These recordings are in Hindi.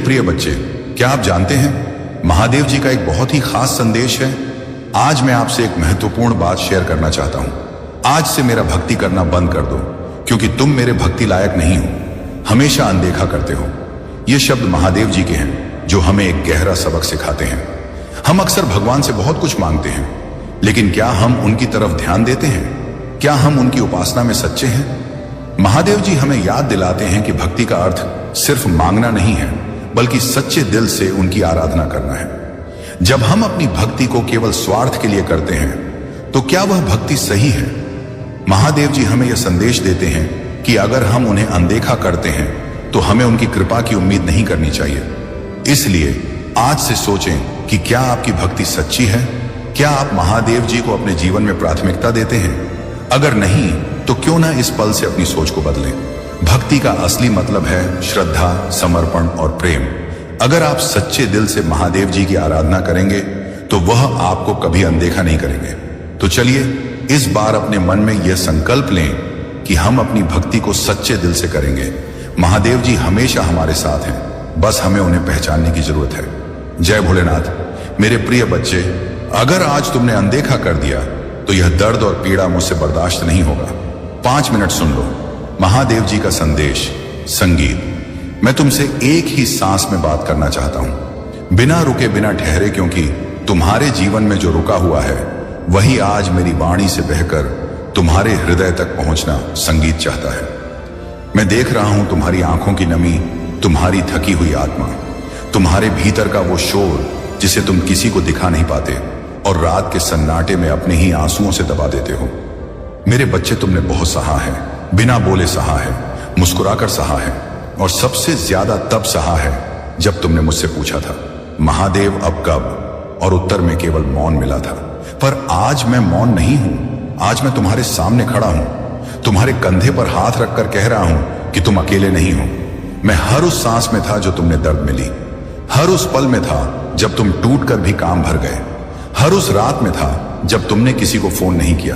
प्रिय बच्चे, क्या आप जानते हैं महादेव जी का एक बहुत ही खास संदेश है। आज मैं आपसे एक महत्वपूर्ण बात शेयर करना चाहता हूं। आज से मेरा भक्ति करना बंद कर दो, क्योंकि तुम मेरे भक्ति लायक नहीं हो, हमेशा अनदेखा करते हो। ये शब्द महादेव जी के हैं, जो हमें एक गहरा सबक सिखाते हैं। हम अक्सर भगवान से बहुत कुछ मांगते हैं, लेकिन क्या हम उनकी तरफ ध्यान देते हैं? क्या हम उनकी उपासना में सच्चे हैं? महादेव जी हमें याद दिलाते हैं कि भक्ति का अर्थ सिर्फ मांगना नहीं है, बल्कि सच्चे दिल से उनकी आराधना करना है। जब हम अपनी भक्ति को केवल स्वार्थ के लिए करते हैं, तो क्या वह भक्ति सही है? महादेव जी हमें यह संदेश देते हैं कि अगर हम उन्हें अनदेखा करते हैं, तो हमें उनकी कृपा की उम्मीद नहीं करनी चाहिए। इसलिए आज से सोचें कि क्या आपकी भक्ति सच्ची है? क्या आप महादेव जी को अपने जीवन में प्राथमिकता देते हैं? अगर नहीं, तो क्यों ना इस पल से अपनी सोच को बदलें। भक्ति का असली मतलब है श्रद्धा, समर्पण और प्रेम। अगर आप सच्चे दिल से महादेव जी की आराधना करेंगे, तो वह आपको कभी अनदेखा नहीं करेंगे। तो चलिए इस बार अपने मन में यह संकल्प लें कि हम अपनी भक्ति को सच्चे दिल से करेंगे। महादेव जी हमेशा हमारे साथ हैं, बस हमें उन्हें पहचानने की जरूरत है। जय भोलेनाथ। मेरे प्रिय बच्चे, अगर आज तुमने अनदेखा कर दिया, तो यह दर्द और पीड़ा मुझसे बर्दाश्त नहीं होगा। 5 मिनट सुन लो महादेव जी का संदेश, संगीत। मैं तुमसे एक ही सांस में बात करना चाहता हूं, बिना रुके, बिना ठहरे, क्योंकि तुम्हारे जीवन में जो रुका हुआ है, वही आज मेरी वाणी से बहकर तुम्हारे हृदय तक पहुंचना संगीत चाहता है। मैं देख रहा हूं तुम्हारी आंखों की नमी, तुम्हारी थकी हुई आत्मा, तुम्हारे भीतर का वो शोर जिसे तुम किसी को दिखा नहीं पाते और रात के सन्नाटे में अपने ही आंसुओं से दबा देते हो। मेरे बच्चे, तुमने बहुत सहा है, बिना बोले सहा है, मुस्कुराकर सहा है, और सबसे ज्यादा तब सहा है जब तुमने मुझसे पूछा था, महादेव अब कब? और उत्तर में केवल मौन मिला था। पर आज मैं मौन नहीं हूं, आज मैं तुम्हारे सामने खड़ा हूं, तुम्हारे कंधे पर हाथ रखकर कह रहा हूं कि तुम अकेले नहीं हो। मैं हर उस सांस में था जो तुमने दर्द में ली, हर उस पल में था जब तुम टूट कर भी काम भर गए, हर उस रात में था जब तुमने किसी को फोन नहीं किया,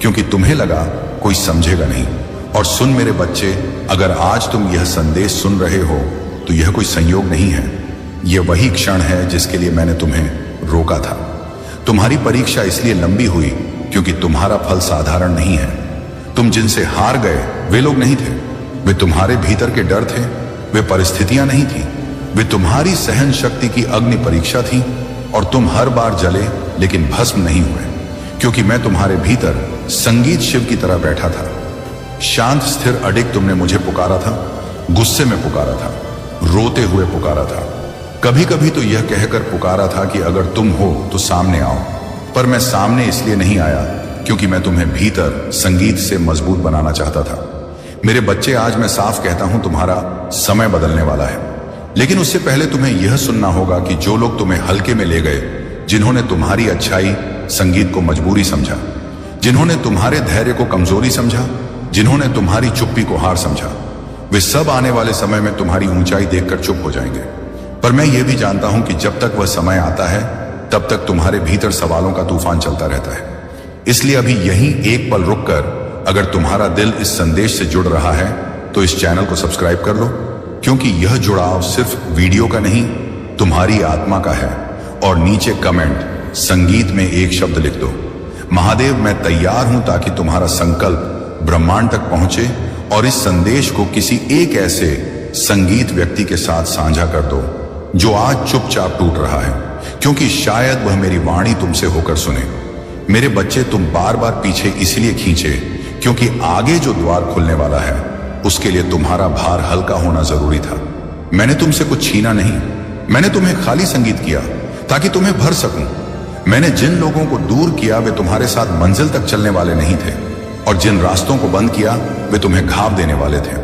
क्योंकि तुम्हें लगा कोई समझेगा नहीं। और सुन मेरे बच्चे, अगर आज तुम यह संदेश सुन रहे हो, तो यह कोई संयोग नहीं है, यह वही क्षण है जिसके लिए मैंने तुम्हें रोका था। तुम्हारी परीक्षा इसलिए लंबी हुई क्योंकि तुम्हारा फल साधारण नहीं है। तुम जिनसे हार गए वे लोग नहीं थे, वे तुम्हारे भीतर के डर थे, वे परिस्थितियां नहीं थी, वे तुम्हारी सहन शक्ति की अग्नि परीक्षा थी। और तुम हर बार जले लेकिन भस्म नहीं हुए, क्योंकि मैं तुम्हारे भीतर संगीत शिव की तरह बैठा था। शांत, स्थिर, अडिग तुमने मुझे पुकारा था, गुस्से में पुकारा था, रोते हुए पुकारा था, कभी कभी तो यह कहकर पुकारा था कि अगर तुम हो तो सामने आओ। पर मैं सामने इसलिए नहीं आया क्योंकि मैं तुम्हें भीतर संगीत से मजबूत बनाना चाहता था। मेरे बच्चे, आज मैं साफ कहता हूं, तुम्हारा समय बदलने वाला है। लेकिन उससे पहले तुम्हें यह सुनना होगा कि जो लोग तुम्हें हल्के में ले गए, जिन्होंने तुम्हारी अच्छाई संगीत को मजबूरी समझा, जिन्होंने तुम्हारे धैर्य को कमजोरी समझा, जिन्होंने तुम्हारी चुप्पी को हार समझा, वे सब आने वाले समय में तुम्हारी ऊंचाई देखकर चुप हो जाएंगे। पर मैं यह भी जानता हूं कि जब तक वह समय आता है, तब तक तुम्हारे भीतर सवालों का तूफान चलता रहता है। इसलिए अभी यहीं एक पल रुककर, अगर तुम्हारा दिल इस संदेश से जुड़ रहा है, तो इस चैनल को सब्सक्राइब कर लो, क्योंकि यह जुड़ाव सिर्फ वीडियो का नहीं, तुम्हारी आत्मा का है। और नीचे कमेंट संगीत में एक शब्द लिख दो, महादेव। मैं तैयार हूं ताकि तुम्हारा संकल्प ब्रह्मांड तक पहुंचे, और इस संदेश को किसी एक ऐसे संगीत व्यक्ति के साथ साझा कर दो जो आज चुपचाप टूट रहा है, क्योंकि शायद वह मेरी वाणी तुमसे होकर सुने। मेरे बच्चे, तुम बार बार पीछे इसलिए खींचे क्योंकि आगे जो द्वार खुलने वाला है, उसके लिए तुम्हारा भार हल्का होना जरूरी था। मैंने तुमसे कुछ छीना नहीं, मैंने तुम्हें खाली संगीत किया ताकि तुम्हें भर सकूं। मैंने जिन लोगों को दूर किया, वे तुम्हारे साथ मंजिल तक चलने वाले नहीं थे, और जिन रास्तों को बंद किया, वे तुम्हें घाव देने वाले थे।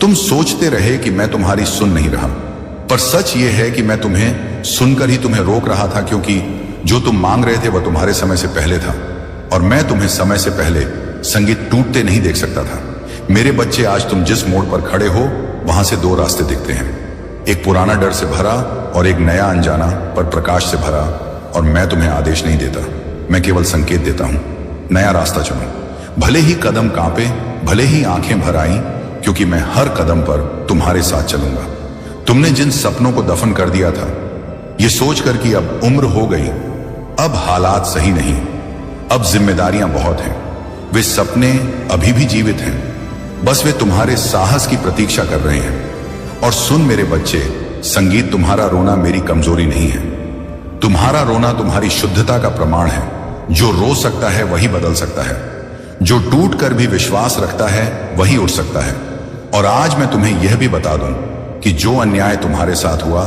तुम सोचते रहे कि मैं तुम्हारी सुन नहीं रहा, पर सच यह है कि मैं तुम्हें सुनकर ही तुम्हें रोक रहा था, क्योंकि जो तुम मांग रहे थे वह तुम्हारे समय से पहले था, और मैं तुम्हें समय से पहले संगीत टूटते नहीं देख सकता था। मेरे बच्चे, आज तुम जिस मोड़ पर खड़े हो, वहां से 2 रास्ते दिखते हैं, एक पुराना डर से भरा और एक नया अनजाना पर प्रकाश से भरा। और मैं तुम्हें आदेश नहीं देता, मैं केवल संकेत देता हूं, नया रास्ता चुनो। भले ही कदम कांपे, भले ही आंखें भर आईं, क्योंकि मैं हर कदम पर तुम्हारे साथ चलूंगा। तुमने जिन सपनों को दफन कर दिया था, ये सोचकर कि अब उम्र हो गई, अब हालात सही नहीं, अब जिम्मेदारियां बहुत हैं, वे सपने अभी भी जीवित हैं, बस वे तुम्हारे साहस की प्रतीक्षा कर रहे हैं। और सुन मेरे बच्चे, संगीत तुम्हारा रोना मेरी कमजोरी नहीं है। तुम्हारा रोना तुम्हारी शुद्धता का प्रमाण है। जो रो सकता है वही बदल सकता है, जो टूट कर भी विश्वास रखता है वही उठ सकता है। और आज मैं तुम्हें यह भी बता दूं कि जो अन्याय तुम्हारे साथ हुआ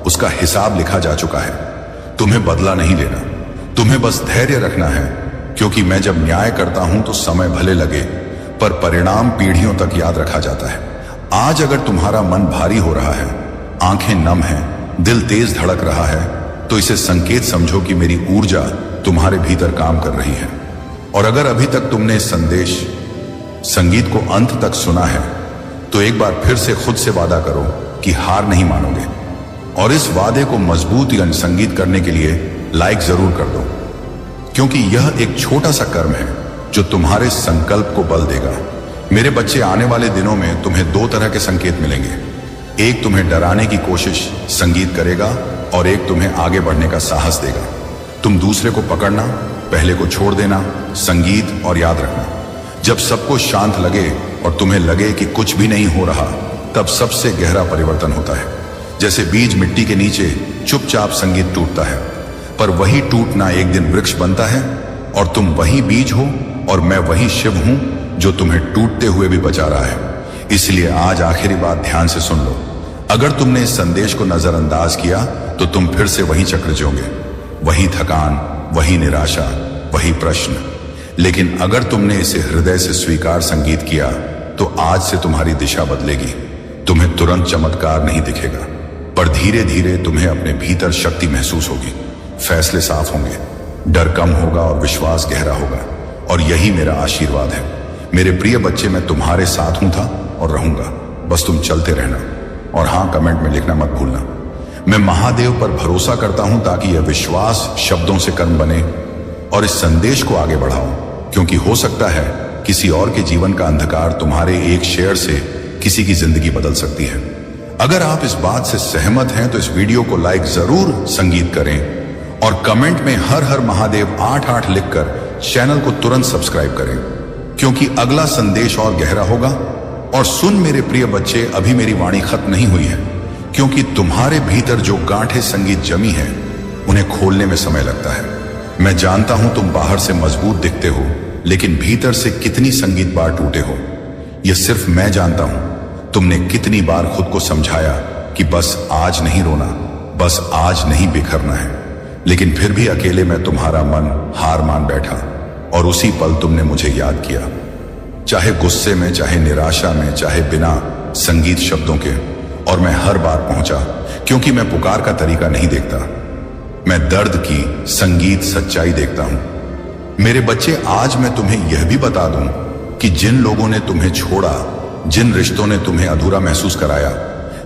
उसका हिसाब लिखा जा चुका है। तुम्हें बदला नहीं लेना, तुम्हें बस धैर्य रखना है, क्योंकि मैं जब न्याय करता हूं तो समय भले लगे पर परिणाम पीढ़ियों तक याद रखा जाता है। आज अगर तुम्हारा मन भारी हो रहा है, आंखें नम हैं, दिल तेज धड़क रहा है, तो इसे संकेत समझो कि मेरी ऊर्जा तुम्हारे भीतर काम कर रही है। और अगर अभी तक तुमने इस संदेश संगीत को अंत तक सुना है तो एक बार फिर से खुद से वादा करो कि हार नहीं मानोगे। और इस वादे को मजबूत संगीत करने के लिए लाइक जरूर कर दो, क्योंकि यह एक छोटा सा कर्म है जो तुम्हारे संकल्प को बल देगा। मेरे बच्चे, आने वाले दिनों में तुम्हें दो तरह के संकेत मिलेंगे। एक तुम्हें डराने की कोशिश संगीत करेगा और एक तुम्हें आगे बढ़ने का साहस देगा। तुम दूसरे को पकड़ना, पहले को छोड़ देना, संगीत। और याद रखना, जब सबको शांत लगे और तुम्हें लगे कि कुछ भी नहीं हो रहा, तब सबसे गहरा परिवर्तन होता है। जैसे बीज मिट्टी के नीचे चुपचाप संगीत टूटता है, पर वही टूटना एक दिन वृक्ष बनता है। और तुम वही बीज हो और मैं वही शिव हूं जो तुम्हें टूटते हुए भी बचा रहा है। इसलिए आज आखिरी बात ध्यान से सुन लो। अगर तुमने इस संदेश को नजरअंदाज किया तो तुम फिर से वही चक्र जियोगे, वही थकान, वही निराशा, वही प्रश्न। लेकिन अगर तुमने इसे हृदय से स्वीकार संगीत किया तो आज से तुम्हारी दिशा बदलेगी। तुम्हें तुरंत चमत्कार नहीं दिखेगा, पर धीरे धीरे तुम्हें अपने भीतर शक्ति महसूस होगी, फैसले साफ होंगे, डर कम होगा और विश्वास गहरा होगा। और यही मेरा आशीर्वाद है। मेरे प्रिय बच्चे, मैं तुम्हारे साथ हूं था और रहूंगा, बस तुम चलते रहना। और हां, कमेंट में लिखना मत भूलना। मैं महादेव पर भरोसा करता हूं ताकि यह विश्वास शब्दों से कर्म बने और इस संदेश को आगे बढ़ाओ, क्योंकि हो सकता है किसी और के जीवन का अंधकार तुम्हारे एक शेयर से किसी की जिंदगी बदल सकती है। अगर आप इस बात से सहमत हैं तो इस वीडियो को लाइक जरूर संगीत करें और कमेंट में हर हर महादेव 88 लिखकर चैनल को तुरंत सब्सक्राइब करें, क्योंकि अगला संदेश और गहरा होगा। और सुन मेरे प्रिय बच्चे, अभी मेरी वाणी खत्म नहीं हुई है, क्योंकि तुम्हारे भीतर जो गांठें संगीत जमी है उन्हें खोलने में समय लगता है। मैं जानता हूं तुम बाहर से मजबूत दिखते हो, लेकिन भीतर से कितनी संगीत बार टूटे हो, यह सिर्फ मैं जानता हूं। तुमने कितनी बार खुद को समझाया कि बस आज नहीं रोना, बस आज नहीं बिखरना है, लेकिन फिर भी अकेले में तुम्हारा मन हार मान बैठा। और उसी पल तुमने मुझे याद किया, चाहे गुस्से में, चाहे निराशा में, चाहे बिना संगीत शब्दों के। और मैं हर बार पहुंचा, क्योंकि मैं पुकार का तरीका नहीं देखता, मैं दर्द की संगीत सच्चाई देखता हूं। मेरे बच्चे, आज मैं तुम्हें यह भी बता दूं कि जिन लोगों ने तुम्हें छोड़ा, जिन रिश्तों ने तुम्हें अधूरा महसूस कराया,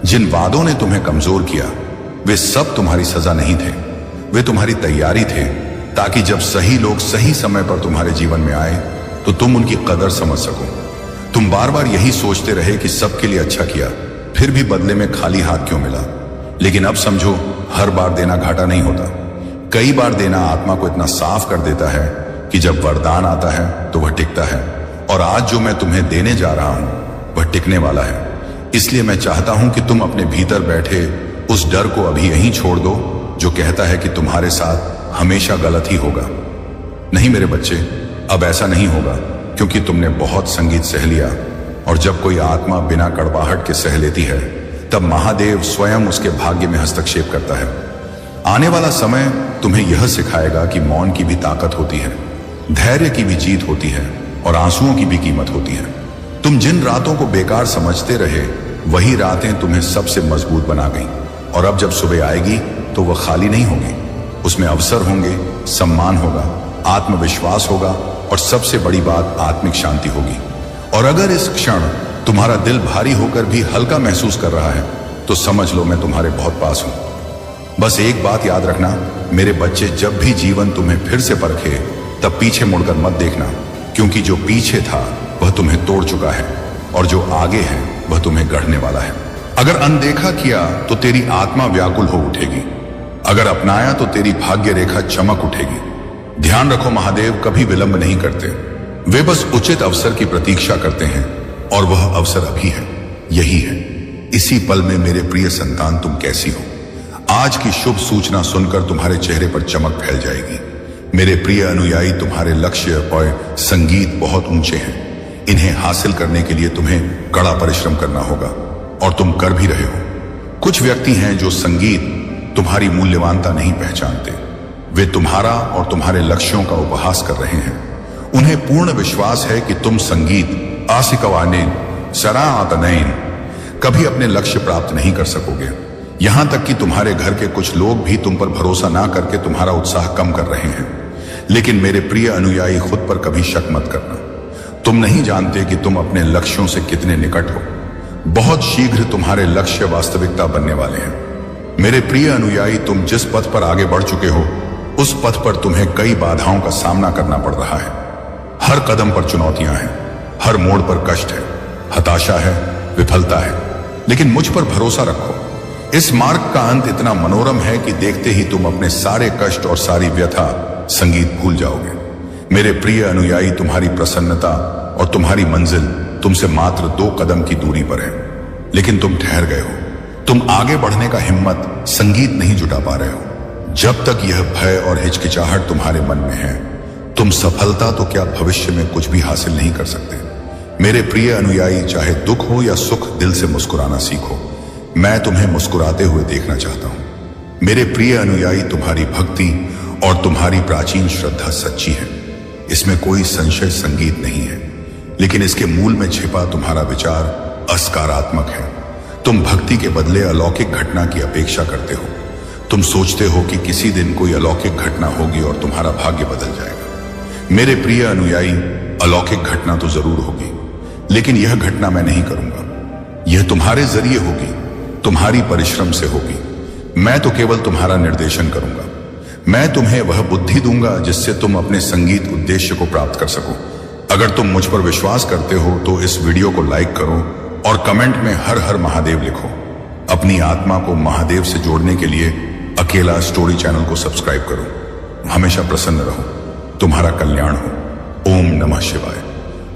जिन वादों ने तुम्हें कमजोर किया, वे सब तुम्हारी सजा नहीं थे, वे तुम्हारी तैयारी थे, ताकि जब सही लोग सही समय पर तुम्हारे जीवन में आए तो तुम उनकी कदर समझ सको। तुम बार बार यही सोचते रहे कि सबके लिए अच्छा किया, फिर भी बदले में खाली हाथ क्यों मिला। लेकिन अब समझो, हर बार देना घाटा नहीं होता। कई बार देना आत्मा को इतना साफ कर देता है कि जब वरदान आता है तो वह टिकता है। और आज जो मैं तुम्हें देने जा रहा हूं वह टिकने वाला है। इसलिए मैं चाहता हूं कि तुम अपने भीतर बैठे उस डर को अभी यहीं छोड़ दो जो कहता है कि तुम्हारे साथ हमेशा गलत ही होगा। नहीं मेरे बच्चे, अब ऐसा नहीं होगा, क्योंकि तुमने बहुत संगीत सह लिया। और जब कोई आत्मा बिना कड़वाहट के सह लेती है, तब महादेव स्वयं उसके भाग्य में हस्तक्षेप करता है। आने वाला समय तुम्हें यह सिखाएगा कि मौन की भी ताकत होती है, धैर्य की भी जीत होती है और आंसुओं की भी कीमत होती है। तुम जिन रातों को बेकार समझते रहे, वही रातें तुम्हें सबसे मजबूत बना गईं। और अब जब सुबह आएगी तो वह खाली नहीं होगी, उसमें अवसर होंगे, सम्मान होगा, आत्मविश्वास होगा और सबसे बड़ी बात, आत्मिक शांति होगी। और अगर इस क्षण तुम्हारा दिल भारी होकर भी हल्का महसूस कर रहा है तो समझ लो मैं तुम्हारे बहुत पास हूं। बस एक बात याद रखना मेरे बच्चे, जब भी जीवन तुम्हें फिर से परखे तब पीछे मुड़कर मत देखना, क्योंकि जो पीछे था वह तुम्हें तोड़ चुका है और जो आगे है वह तुम्हें गढ़ने वाला है। अगर अनदेखा किया तो तेरी आत्मा व्याकुल हो उठेगी, अगर अपनाया तो तेरी भाग्य रेखा चमक उठेगी। ध्यान रखो, महादेव कभी विलंब नहीं करते, वे बस उचित अवसर की प्रतीक्षा करते हैं और वह अवसर अभी है, यही है। इसी पल में मेरे प्रिय संतान तुम कैसी हो? आज की शुभ सूचना सुनकर तुम्हारे चेहरे पर चमक फैल जाएगी। मेरे प्रिय अनुयायी, तुम्हारे लक्ष्य और संगीत बहुत ऊंचे हैं। इन्हें हासिल करने के लिए तुम्हें कड़ा परिश्रम करना होगा और तुम कर भी रहे हो। कुछ व्यक्ति हैं जो संगीत तुम्हारी मूल्यवानता नहीं पहचानते। वे तुम्हारा और तुम्हारे लक्ष्यों का उपहास कर रहे हैं। उन्हें पूर्ण विश्वास है कि तुम संगीत आसिकवाने सरातनैन कभी अपने लक्ष्य प्राप्त नहीं कर सकोगे। यहां तक कि तुम्हारे घर के कुछ लोग भी तुम पर भरोसा ना करके तुम्हारा उत्साह कम कर रहे हैं। लेकिन मेरे प्रिय अनुयायी, खुद पर कभी शक मत करना। तुम नहीं जानते कि तुम अपने लक्ष्यों से कितने निकट हो। बहुत शीघ्र तुम्हारे लक्ष्य वास्तविकता बनने वाले हैं। मेरे प्रिय अनुयायी, तुम जिस पथ पर आगे बढ़ चुके हो उस पथ पर तुम्हें कई बाधाओं का सामना करना पड़ रहा है। हर कदम पर चुनौतियां हैं, हर मोड़ पर कष्ट है, हताशा है, विफलता है। लेकिन मुझ पर भरोसा रखो, इस मार्ग का अंत इतना मनोरम है कि देखते ही तुम अपने सारे कष्ट और सारी व्यथा संगीत भूल जाओगे। मेरे प्रिय अनुयायी, तुम्हारी प्रसन्नता और तुम्हारी मंजिल तुमसे मात्र 2 कदम की दूरी पर है। लेकिन तुम ठहर गए हो। तुम आगे बढ़ने का हिम्मत संगीत नहीं जुटा पा रहे हो। जब तक यह भय और हिचकिचाहट तुम्हारे मन में है, तुम सफलता तो क्या भविष्य में कुछ भी हासिल नहीं कर सकते। मेरे प्रिय अनुयायी, चाहे दुख हो या सुख, दिल से मुस्कुराना सीखो। मैं तुम्हें मुस्कुराते हुए देखना चाहता हूं। मेरे प्रिय अनुयायी, तुम्हारी भक्ति और तुम्हारी प्राचीन श्रद्धा सच्ची है, इसमें कोई संशय संगीत नहीं है। लेकिन इसके मूल में छिपा तुम्हारा विचार असकारात्मक है। तुम भक्ति के बदले अलौकिक घटना की अपेक्षा करते हो। तुम सोचते हो कि किसी दिन कोई अलौकिक घटना होगी और तुम्हारा भाग्य बदल जाएगा। मेरे प्रिय अनुयायी, अलौकिक घटना तो जरूर होगी, लेकिन यह घटना मैं नहीं करूंगा। यह तुम्हारे जरिए होगी, तुम्हारी परिश्रम से होगी। मैं तो केवल तुम्हारा निर्देशन करूंगा। मैं तुम्हें वह बुद्धि दूंगा जिससे तुम अपने संगीत उद्देश्य को प्राप्त कर सको। अगर तुम मुझ पर विश्वास करते हो तो इस वीडियो को लाइक करो और कमेंट में हर हर महादेव लिखो। अपनी आत्मा को महादेव से जोड़ने के लिए अकेला स्टोरी चैनल को सब्सक्राइब करो। हमेशा प्रसन्न रहो, तुम्हारा कल्याण हो। ओम नमः शिवाय।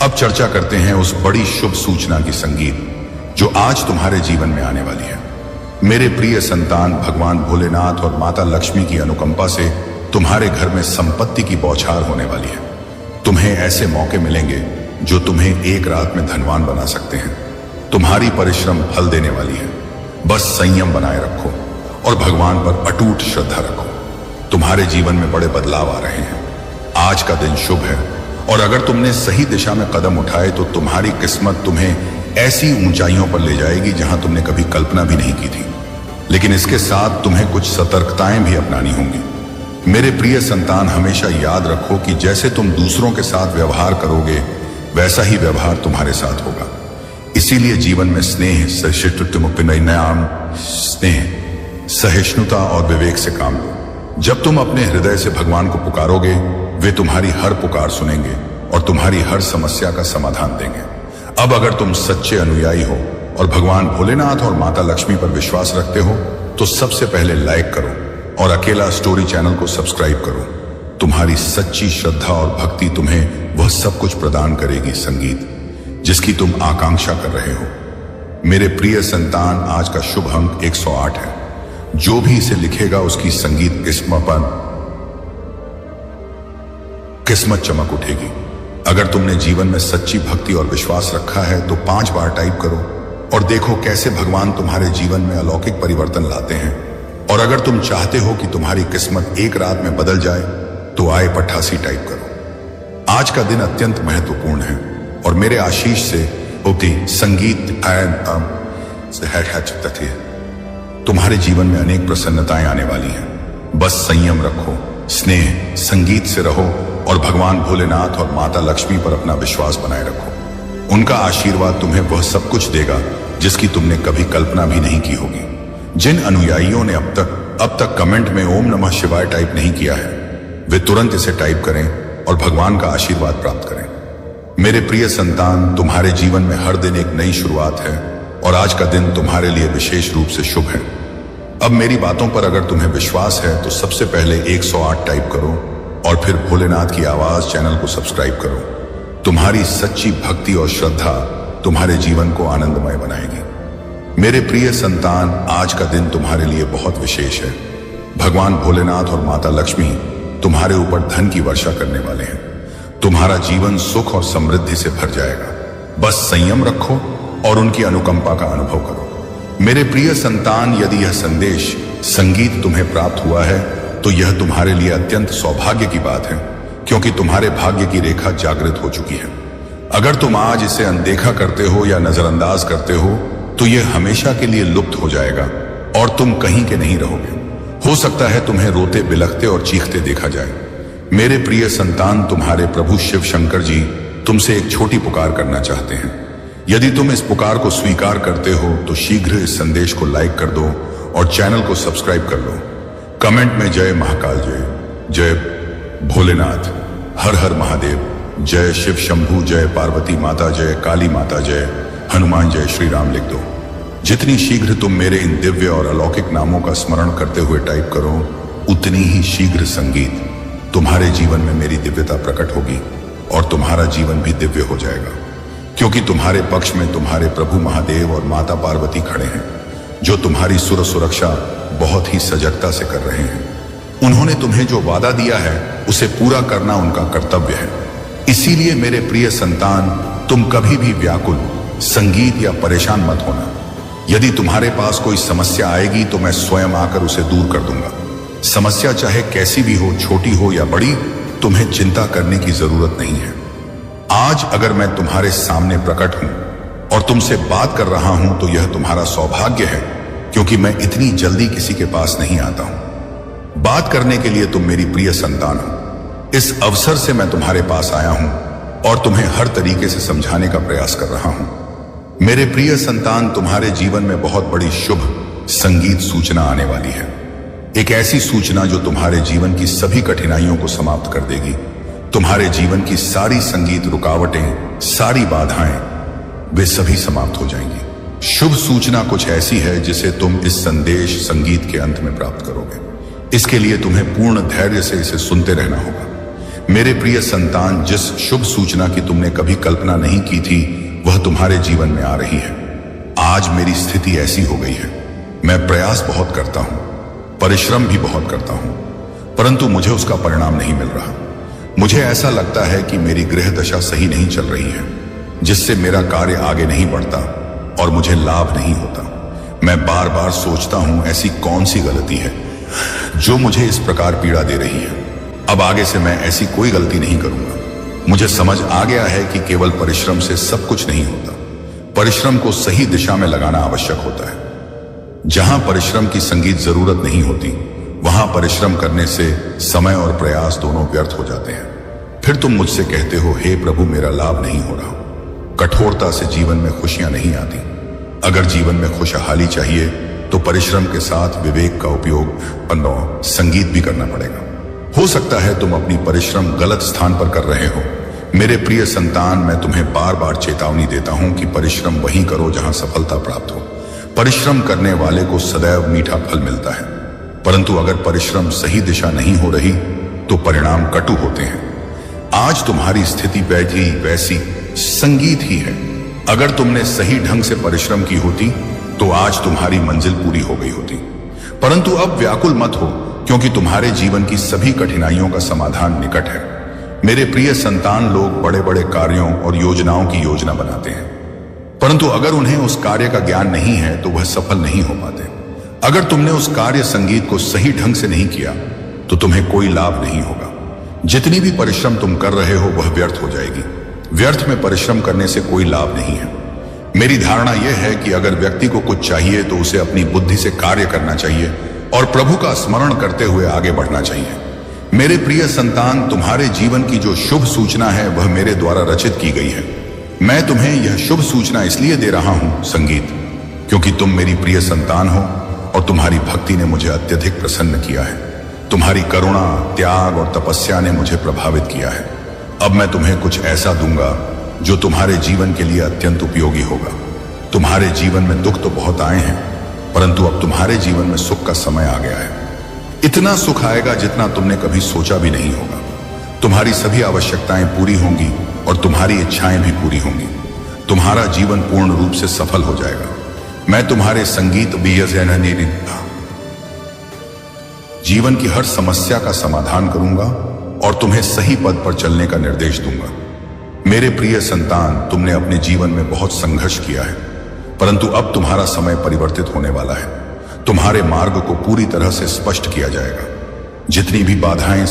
अब चर्चा करते हैं उस बड़ी शुभ सूचना की संगीत जो आज तुम्हारे जीवन में आने वाली है। मेरे प्रिय संतान, भगवान भोलेनाथ और माता लक्ष्मी की अनुकंपा से तुम्हारे घर में संपत्ति की बौछार होने वाली है। तुम्हें ऐसे मौके मिलेंगे जो तुम्हें एक रात में धनवान बना सकते हैं। तुम्हारी परिश्रम फल देने वाली है। बस संयम बनाए रखो और भगवान पर अटूट श्रद्धा रखो। तुम्हारे जीवन में बड़े बदलाव आ रहे हैं। आज का दिन शुभ है और अगर तुमने सही दिशा में कदम उठाए तो तुम्हारी किस्मत तुम्हें ऐसी ऊंचाइयों पर ले जाएगी जहां तुमने कभी कल्पना भी नहीं की थी। लेकिन इसके साथ तुम्हें कुछ सतर्कताएं भी अपनानी होंगी। मेरे प्रिय संतान, हमेशा याद रखो कि जैसे तुम दूसरों के साथ व्यवहार करोगे वैसा ही व्यवहार तुम्हारे साथ होगा। इसीलिए जीवन में स्नेह, सहिष्णुता और विवेक से काम लो। जब तुम अपने हृदय से भगवान को पुकारोगे, वे तुम्हारी हर पुकार सुनेंगे और तुम्हारी हर समस्या का समाधान देंगे। अब अगर तुम सच्चे अनुयायी हो और भगवान भोलेनाथ और माता लक्ष्मी पर विश्वास रखते हो तो सबसे पहले लाइक करो और अकेला स्टोरी चैनल को सब्सक्राइब करो। तुम्हारी सच्ची श्रद्धा और भक्ति तुम्हें वह सब कुछ प्रदान करेगी, संगीत जिसकी तुम आकांक्षा कर रहे हो। मेरे प्रिय संतान, आज का शुभ अंक 108 है। जो भी इसे लिखेगा उसकी संगीत किस्मत चमक उठेगी। अगर तुमने जीवन में सच्ची भक्ति और विश्वास रखा है तो 5 बार टाइप करो और देखो कैसे भगवान तुम्हारे जीवन में अलौकिक परिवर्तन लाते हैं। और अगर तुम चाहते हो कि तुम्हारी किस्मत एक रात में बदल जाए तो आए 88 टाइप करो। आज का दिन अत्यंत महत्वपूर्ण है और मेरे आशीष से होती संगीत तुम्हारे जीवन में अनेक प्रसन्नताएं आने वाली हैं। बस संयम रखो, स्नेह, संगीत से रहो और भगवान भोलेनाथ और माता लक्ष्मी पर अपना विश्वास बनाए रखो। उनका आशीर्वाद तुम्हें वह सब कुछ देगा जिसकी तुमने कभी कल्पना भी नहीं की होगी। जिन अनुयायियों ने अब तक कमेंट में ओम नमः शिवाय टाइप नहीं किया है, वे तुरंत इसे टाइप करें और भगवान का आशीर्वाद प्राप्त करें। मेरे प्रिय संतान, तुम्हारे जीवन में हर दिन एक नई शुरुआत है और आज का दिन तुम्हारे लिए विशेष रूप से शुभ है। अब मेरी बातों पर अगर तुम्हें विश्वास है तो सबसे पहले 108 टाइप करो और फिर भोलेनाथ की आवाज चैनल को सब्सक्राइब करो। तुम्हारी सच्ची भक्ति और श्रद्धा तुम्हारे जीवन को आनंदमय बनाएगी। मेरे प्रिय संतान, आज का दिन तुम्हारे लिए बहुत विशेष है। भगवान भोलेनाथ और माता लक्ष्मी तुम्हारे ऊपर धन की वर्षा करने वाले हैं। तुम्हारा जीवन सुख और समृद्धि से भर जाएगा। बस संयम रखो और उनकी अनुकंपा का अनुभव करो। मेरे प्रिय संतान, यदि यह संदेश संगीत तुम्हें प्राप्त हुआ है तो यह तुम्हारे लिए अत्यंत सौभाग्य की बात है, क्योंकि तुम्हारे भाग्य की रेखा जागृत हो चुकी है। अगर तुम आज इसे अनदेखा करते हो या नजरअंदाज करते हो तो यह हमेशा के लिए लुप्त हो जाएगा और तुम कहीं के नहीं रहोगे। हो सकता है तुम्हें रोते बिलखते और चीखते देखा जाए। मेरे प्रिय संतान, तुम्हारे प्रभु शिव शंकर जी तुमसे एक छोटी पुकार करना चाहते हैं। यदि तुम इस पुकार को स्वीकार करते हो तो शीघ्र इस संदेश को लाइक कर दो और चैनल को सब्सक्राइब कर लो। कमेंट में जय महाकाल, जय भोलेनाथ, हर हर महादेव, जय शिव शंभू, जय पार्वती माता, जय काली माता, जय हनुमान, जय श्री राम लिख दो। जितनी शीघ्र तुम मेरे इन दिव्य और अलौकिक नामों का स्मरण करते हुए टाइप करो, उतनी ही शीघ्र संगीत तुम्हारे जीवन में मेरी दिव्यता प्रकट होगी और तुम्हारा जीवन भी दिव्य हो जाएगा, क्योंकि तुम्हारे पक्ष में तुम्हारे प्रभु महादेव और माता पार्वती खड़े हैं, जो तुम्हारी सुरक्षा बहुत ही सजगता से कर रहे हैं। उन्होंने तुम्हें जो वादा दिया है उसे पूरा करना उनका कर्तव्य है। इसीलिए मेरे प्रिय संतान, तुम कभी भी व्याकुल, संगीत या परेशान मत होना। यदि तुम्हारे पास कोई समस्या आएगी तो मैं स्वयं आकर उसे दूर कर दूंगा। समस्या चाहे कैसी भी हो, छोटी हो या बड़ी, तुम्हें चिंता करने की जरूरत नहीं है। आज अगर मैं तुम्हारे सामने प्रकट हूं और तुमसे बात कर रहा हूं तो यह तुम्हारा सौभाग्य है, क्योंकि मैं इतनी जल्दी किसी के पास नहीं आता हूं। बात करने के लिए तुम मेरी प्रिय संतान हो। इस अवसर से मैं तुम्हारे पास आया हूं और तुम्हें हर तरीके से समझाने का प्रयास कर रहा हूं। मेरे प्रिय संतान, तुम्हारे जीवन में बहुत बड़ी शुभ संगीत सूचना आने वाली है। एक ऐसी सूचना जो तुम्हारे जीवन की सभी कठिनाइयों को समाप्त कर देगी। तुम्हारे जीवन की सारी संगीत रुकावटें, सारी बाधाएं, वे सभी समाप्त हो जाएंगी। शुभ सूचना कुछ ऐसी है जिसे तुम इस संदेश संगीत के अंत में प्राप्त करोगे। इसके लिए तुम्हें पूर्ण धैर्य से इसे सुनते रहना होगा। मेरे प्रिय संतान, जिस शुभ सूचना की तुमने कभी कल्पना नहीं की थी वह तुम्हारे जीवन में आ रही है। आज मेरी स्थिति ऐसी हो गई है, मैं प्रयास बहुत करता हूं, परिश्रम भी बहुत करता हूं, परंतु मुझे उसका परिणाम नहीं मिल रहा। मुझे ऐसा लगता है कि मेरी गृह दशा सही नहीं चल रही है, जिससे मेरा कार्य आगे नहीं बढ़ता और मुझे लाभ नहीं होता। मैं बार बार सोचता हूं ऐसी कौन सी गलती है जो मुझे इस प्रकार पीड़ा दे रही है। अब आगे से मैं ऐसी कोई गलती नहीं करूंगा। मुझे समझ आ गया है कि केवल परिश्रम से सब कुछ नहीं होता। परिश्रम को सही दिशा में लगाना आवश्यक होता है। जहां परिश्रम की संगीत जरूरत नहीं होती, वहां परिश्रम करने से समय और प्रयास दोनों व्यर्थ हो जाते हैं। फिर तुम मुझसे कहते हो, हे प्रभु, मेरा लाभ नहीं हो रहा। कठोरता से जीवन में खुशियां नहीं आती। अगर जीवन में खुशहाली चाहिए तो परिश्रम के साथ विवेक का उपयोग संगीत भी करना पड़ेगा। हो सकता है तुम अपनी परिश्रम गलत स्थान पर कर रहे हो। मेरे प्रिय संतान, मैं तुम्हें बार बार चेतावनी देता हूं कि परिश्रम वहीं करो जहां सफलता प्राप्त हो। परिश्रम करने वाले को सदैव मीठा फल मिलता है, परंतु अगर परिश्रम सही दिशा नहीं हो रही तो परिणाम कटु होते हैं। आज तुम्हारी स्थिति वैसी संगीत ही है। अगर तुमने सही ढंग से परिश्रम की होती तो आज तुम्हारी मंजिल पूरी हो गई होती। परंतु अब व्याकुल मत हो, क्योंकि तुम्हारे जीवन की सभी कठिनाइयों का समाधान निकट है। मेरे प्रिय संतान, लोग बड़े बड़े कार्यों और योजनाओं की योजना बनाते हैं, परंतु अगर उन्हें उस कार्य का ज्ञान नहीं है तो वह सफल नहीं हो पाते। अगर तुमने उस कार्य संगीत को सही ढंग से नहीं किया तो तुम्हें कोई लाभ नहीं होगा। जितनी भी परिश्रम तुम कर रहे हो वह व्यर्थ हो जाएगी। व्यर्थ में परिश्रम करने से कोई लाभ नहीं है। मेरी धारणा यह है कि अगर व्यक्ति को कुछ चाहिए तो उसे अपनी बुद्धि से कार्य करना चाहिए और प्रभु का स्मरण करते हुए आगे बढ़ना चाहिए। मेरे प्रिय संतान, तुम्हारे जीवन की जो शुभ सूचना है वह मेरे द्वारा रचित की गई है। मैं तुम्हें यह शुभ सूचना इसलिए दे रहा हूं संगीत, क्योंकि तुम मेरी प्रिय संतान हो और तुम्हारी भक्ति ने मुझे अत्यधिक प्रसन्न किया है। तुम्हारी करुणा, त्याग और तपस्या ने मुझे प्रभावित किया है। अब मैं तुम्हें कुछ ऐसा दूंगा जो तुम्हारे जीवन के लिए अत्यंत उपयोगी होगा। तुम्हारे जीवन में दुख तो बहुत आए हैं, परंतु अब तुम्हारे जीवन में सुख का समय आ गया है। इतना सुख आएगा जितना तुमने कभी सोचा भी नहीं होगा। तुम्हारी सभी आवश्यकताएं पूरी होंगी और तुम्हारी इच्छाएं भी पूरी होंगी। तुम्हारा जीवन पूर्ण रूप से सफल हो जाएगा। मैं तुम्हारे संगीत जीवन की हर समस्या का समाधान करूंगा और तुम्हें सही पद पर चलने का निर्देश दूंगा। मेरे प्रिय संतान, तुमने अपने जीवन में बहुत संघर्ष किया है, परंतु अब तुम्हारा समय परिवर्तित होने वाला है। तुम्हारे मार्ग को पूरी तरह से स्पष्ट किया जाएगा। जितनी भी बाधाएं,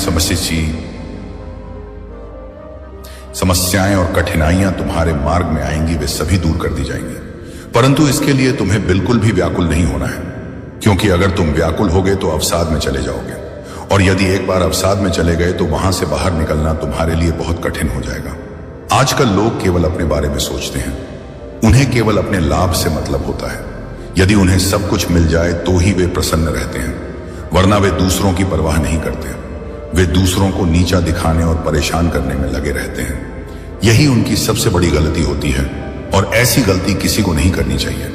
समस्याएं और कठिनाइयां तुम्हारे मार्ग में आएंगी, वे सभी दूर कर दी जाएंगी। परंतु इसके लिए तुम्हें बिल्कुल भी व्याकुल नहीं होना है, क्योंकि अगर तुम व्याकुल होगे तो अवसाद में चले जाओगे, और यदि एक बार अवसाद में चले गए तो वहां से बाहर निकलना तुम्हारे लिए बहुत कठिन हो जाएगा। आजकल लोग केवल अपने बारे में सोचते हैं। उन्हें केवल अपने लाभ से मतलब होता है। यदि उन्हें सब कुछ मिल जाए तो ही वे प्रसन्न रहते हैं, वरना वे दूसरों की परवाह नहीं करते। वे दूसरों को नीचा दिखाने और परेशान करने में लगे रहते हैं। यही उनकी सबसे बड़ी गलती होती है, और ऐसी गलती किसी को नहीं करनी चाहिए।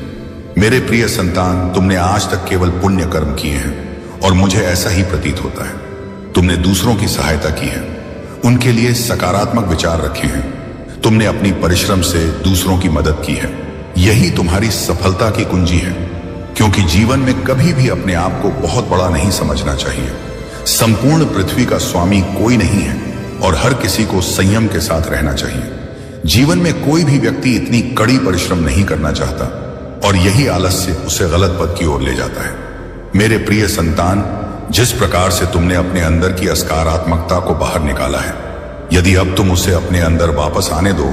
मेरे प्रिय संतान, तुमने आज तक केवल पुण्य कर्म किए हैं और मुझे ऐसा ही प्रतीत होता है। तुमने दूसरों की सहायता की है, उनके लिए सकारात्मक विचार रखे हैं। तुमने अपनी परिश्रम से दूसरों की मदद की है। यही तुम्हारी सफलता की कुंजी है, क्योंकि जीवन में कभी भी अपने आप को बहुत बड़ा नहीं समझना चाहिए। संपूर्ण पृथ्वी का स्वामी कोई नहीं है और हर किसी को संयम के साथ रहना चाहिए। जीवन में कोई भी व्यक्ति इतनी कड़ी परिश्रम नहीं करना चाहता, और यही आलस्य उसे गलत पथ की ओर ले जाता है। मेरे प्रिय संतान, जिस प्रकार से तुमने अपने अंदर की सकारात्मकता को बाहर निकाला है, यदि अब तुम उसे अपने अंदर वापस आने दो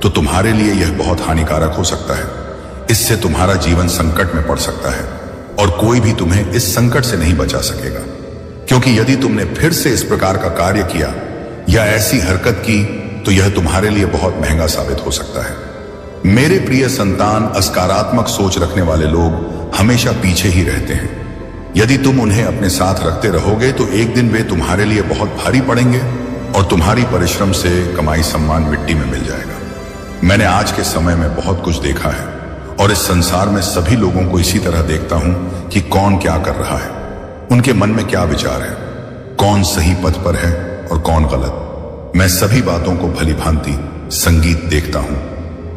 तो तुम्हारे लिए यह बहुत हानिकारक हो सकता है। इससे तुम्हारा जीवन संकट में पड़ सकता है और कोई भी तुम्हें इस संकट से नहीं बचा सकेगा, क्योंकि यदि तुमने फिर से इस प्रकार का कार्य किया या ऐसी हरकत की तो यह तुम्हारे लिए बहुत महंगा साबित हो सकता है। मेरे प्रिय संतान, सकारात्मक सोच रखने वाले लोग हमेशा पीछे ही रहते हैं। यदि तुम उन्हें अपने साथ रखते रहोगे तो एक दिन वे तुम्हारे लिए बहुत भारी पड़ेंगे और तुम्हारी परिश्रम से कमाई सम्मान मिट्टी में मिल जाएगा। मैंने आज के समय में बहुत कुछ देखा है और इस संसार में सभी लोगों को इसी तरह देखता हूं कि कौन क्या कर रहा है, उनके मन में क्या विचार है, कौन सही पथ पर है और कौन गलत। मैं सभी बातों को भली भांति संगीत देखता हूं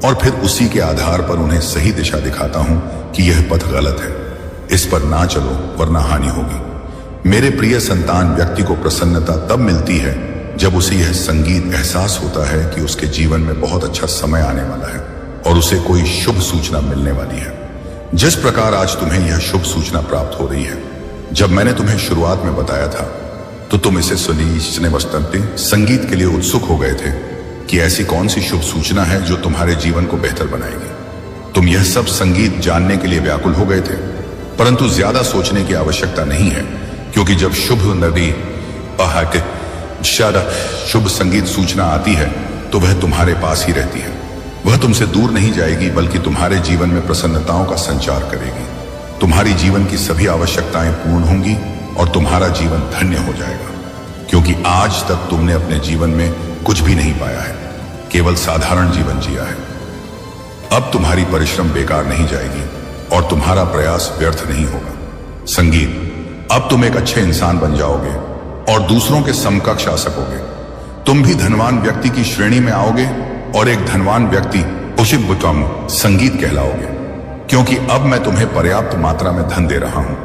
और फिर उसी के आधार पर उन्हें सही दिशा दिखाता हूं कि यह पथ गलत है, इस पर ना चलो वरना हानि होगी। मेरे प्रिय संतान, व्यक्ति को प्रसन्नता तब मिलती है जब उसे यह संगीत एहसास होता है कि उसके जीवन में बहुत अच्छा समय आने वाला है और उसे कोई शुभ सूचना मिलने वाली है। जिस प्रकार आज तुम्हें यह शुभ सूचना प्राप्त हो रही है, जब मैंने तुम्हें शुरुआत में बताया था तो तुम इसे सुनने वस्तंते संगीत के लिए उत्सुक हो गए थे कि ऐसी कौन सी शुभ सूचना है जो तुम्हारे जीवन को बेहतर बनाएगी। तुम यह सब संगीत जानने के लिए व्याकुल हो गए थे, परंतु ज्यादा सोचने की आवश्यकता नहीं है, क्योंकि जब शुभ संगीत सूचना आती है तो वह तुम्हारे पास ही रहती है। वह तुमसे दूर नहीं जाएगी, बल्कि तुम्हारे जीवन में प्रसन्नताओं का संचार करेगी। तुम्हारी जीवन की सभी आवश्यकताएं पूर्ण होंगी और तुम्हारा जीवन धन्य हो जाएगा, क्योंकि आज तक तुमने अपने जीवन में कुछ भी नहीं पाया है, केवल साधारण जीवन जिया है। अब तुम्हारी परिश्रम बेकार नहीं जाएगी और तुम्हारा प्रयास व्यर्थ नहीं होगा। संगीत, अब तुम एक अच्छे इंसान बन जाओगे और दूसरों के समकक्ष आ सकोगे। तुम भी धनवान व्यक्ति की श्रेणी में आओगे और एक धनवान व्यक्ति संगीत कहलाओगे, क्योंकि अब मैं तुम्हें पर्याप्त मात्रा में धन दे रहा हूं,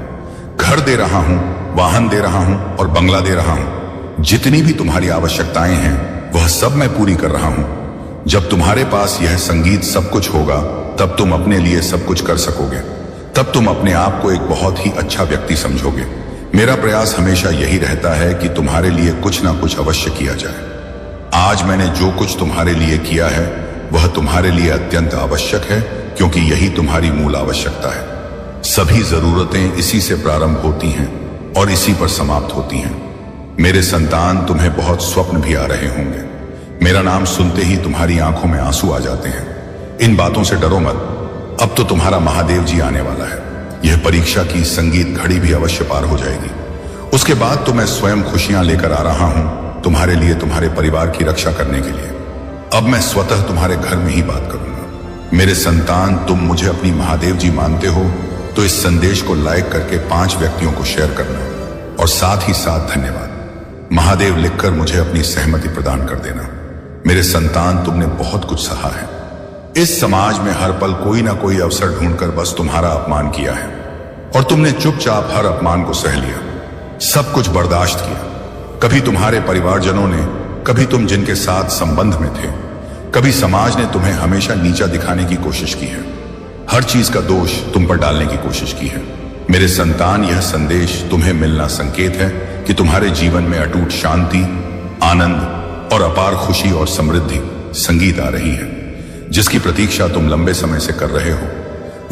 घर दे रहा हूं, वाहन दे रहा हूं और बंगला दे रहा हूं। जितनी भी तुम्हारी आवश्यकताएं हैं वह सब मैं पूरी कर रहा हूं। जब तुम्हारे पास यह संगीत सब कुछ होगा तब तुम अपने लिए सब कुछ कर सकोगे। तब तुम अपने आप को एक बहुत ही अच्छा व्यक्ति समझोगे। मेरा प्रयास हमेशा यही रहता है कि तुम्हारे लिए कुछ ना कुछ अवश्य किया जाए। आज मैंने जो कुछ तुम्हारे लिए किया है वह तुम्हारे लिए अत्यंत आवश्यक है, क्योंकि यही तुम्हारी मूल आवश्यकता है। सभी जरूरतें इसी से प्रारंभ होती हैं और इसी पर समाप्त होती हैं। मेरे संतान, तुम्हें बहुत स्वप्न भी आ रहे होंगे। मेरा नाम सुनते ही तुम्हारी आंखों में आंसू आ जाते हैं। इन बातों से डरो मत। अब तो तुम्हारा महादेव जी आने वाला है। यह परीक्षा की संगीत घड़ी भी अवश्य पार हो जाएगी। उसके बाद तो मैं स्वयं खुशियां लेकर आ रहा हूं तुम्हारे लिए, तुम्हारे परिवार की रक्षा करने के लिए। अब मैं स्वतः तुम्हारे घर में ही बात करूंगा। मेरे संतान, तुम मुझे अपनी महादेव जी मानते हो तो इस संदेश को लाइक करके 5 व्यक्तियों को शेयर करना और साथ ही साथ धन्यवाद महादेव लिखकर मुझे अपनी सहमति प्रदान कर देना। मेरे संतान, तुमने बहुत कुछ सहा है। इस समाज में हर पल कोई ना कोई अवसर ढूंढकर बस तुम्हारा अपमान किया है और तुमने चुपचाप हर अपमान को सह लिया, सब कुछ बर्दाश्त किया। कभी तुम्हारे परिवारजनों ने, कभी तुम जिनके साथ संबंध में थे, कभी समाज ने तुम्हें हमेशा नीचा दिखाने की कोशिश की है। हर चीज का दोष तुम पर डालने की कोशिश की है। मेरे संतान, यह संदेश तुम्हें मिलना संकेत है कि तुम्हारे जीवन में अटूट शांति, आनंद और अपार खुशी और समृद्धि संगीत आ रही है। जिसकी प्रतीक्षा तुम लंबे समय से कर रहे हो,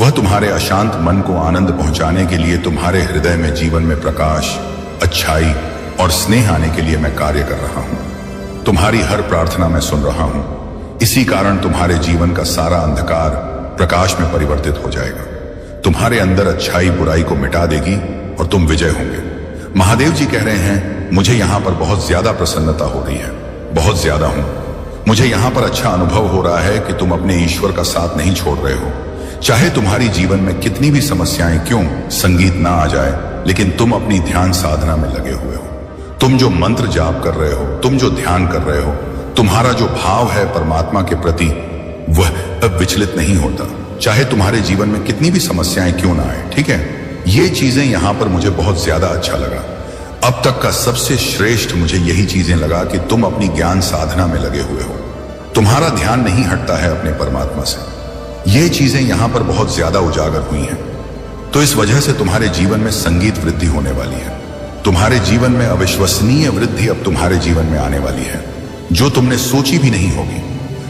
वह तुम्हारे अशांत मन को आनंद पहुंचाने के लिए, तुम्हारे हृदय में जीवन में प्रकाश, अच्छाई और स्नेह आने के लिए मैं कार्य कर रहा हूं। तुम्हारी हर प्रार्थना मैं सुन रहा हूं। इसी कारण तुम्हारे जीवन का सारा अंधकार प्रकाश में परिवर्तित हो जाएगा। तुम्हारे अंदर अच्छाई बुराई को मिटा देगी और तुम विजय होंगे। महादेव जी कह रहे हैं, मुझे यहां पर बहुत ज्यादा प्रसन्नता हो रही है, बहुत ज्यादा हूं। मुझे यहां पर अच्छा अनुभव हो रहा है कि तुम अपने ईश्वर का साथ नहीं छोड़ रहे हो। चाहे तुम्हारी जीवन में कितनी भी समस्याएं क्यों संगीत ना आ जाए, लेकिन तुम अपनी ध्यान साधना में लगे हुए हो। तुम जो मंत्र जाप कर रहे हो, तुम जो ध्यान कर रहे हो, तुम्हारा जो भाव है परमात्मा के प्रति, वह अब विचलित नहीं होता। चाहे तुम्हारे जीवन में कितनी भी समस्याएं क्यों ना आए, ठीक है। ये चीजें यहां पर मुझे बहुत ज्यादा अच्छा लगा। अब तक का सबसे श्रेष्ठ मुझे यही चीजें लगा कि तुम अपनी ज्ञान साधना में लगे हुए हो। तुम्हारा ध्यान नहीं हटता है अपने परमात्मा से। ये चीजें यहां पर बहुत ज्यादा उजागर हुई हैं। तो इस वजह से तुम्हारे जीवन में संगीत वृद्धि होने वाली है। तुम्हारे जीवन में अविश्वसनीय वृद्धि अब तुम्हारे जीवन में आने वाली है, जो तुमने सोची भी नहीं होगी।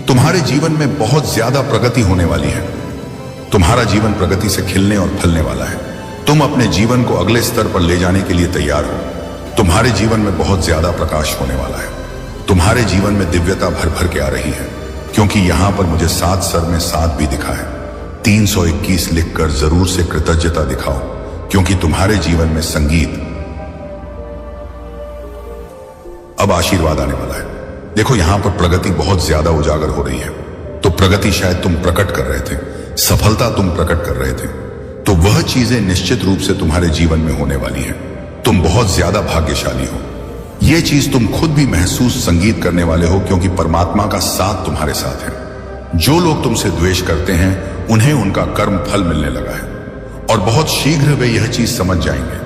तुम्हारे जीवन में बहुत ज्यादा प्रगति होने वाली है। तुम्हारा जीवन प्रगति से खिलने और फलने वाला है। तुम अपने जीवन को अगले स्तर पर ले जाने के लिए तैयार हो। तुम्हारे जीवन में बहुत ज्यादा प्रकाश होने वाला है। तुम्हारे जीवन में दिव्यता भर भर के आ रही है, क्योंकि यहां पर मुझे 7 सर में 7 भी दिखा है। 321 लिखकर जरूर से कृतज्ञता दिखाओ, क्योंकि तुम्हारे जीवन में संगीत अब आशीर्वाद आने वाला है। देखो, यहां पर प्रगति बहुत ज्यादा उजागर हो रही है। तो प्रगति शायद तुम प्रकट कर रहे थे, सफलता तुम प्रकट कर रहे थे, तो वह चीजें निश्चित रूप से तुम्हारे जीवन में होने वाली है। तुम बहुत ज्यादा भाग्यशाली हो। यह चीज तुम खुद भी महसूस संगीत करने वाले हो, क्योंकि परमात्मा का साथ तुम्हारे साथ है। जो लोग तुमसे द्वेष करते हैं, उन्हें उनका कर्म फल मिलने लगा है और बहुत शीघ्र वे यह चीज समझ जाएंगे।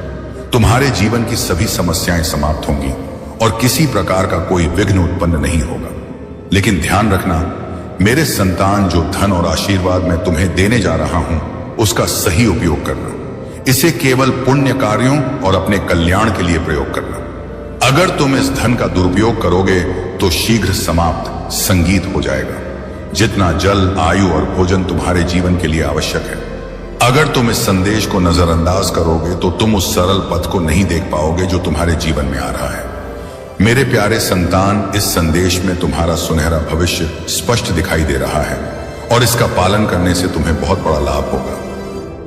तुम्हारे जीवन की सभी समस्याएं समाप्त होंगी और किसी प्रकार का कोई विघ्न उत्पन्न नहीं होगा। लेकिन ध्यान रखना मेरे संतान, जो धन और आशीर्वाद मैं तुम्हें देने जा रहा हूं, उसका सही उपयोग करना। इसे केवल पुण्य कार्यों और अपने कल्याण के लिए प्रयोग करना। अगर तुम इस धन का दुरुपयोग करोगे तो शीघ्र समाप्त संगीत हो जाएगा। जितना जल, आयु और भोजन तुम्हारे जीवन के लिए आवश्यक है, अगर तुम इस संदेश को नजरअंदाज करोगे तो तुम उस सरल पथ को नहीं देख पाओगे जो तुम्हारे जीवन में आ रहा है। मेरे प्यारे संतान, इस संदेश में तुम्हारा सुनहरा भविष्य स्पष्ट दिखाई दे रहा है और इसका पालन करने से तुम्हें बहुत बड़ा लाभ होगा।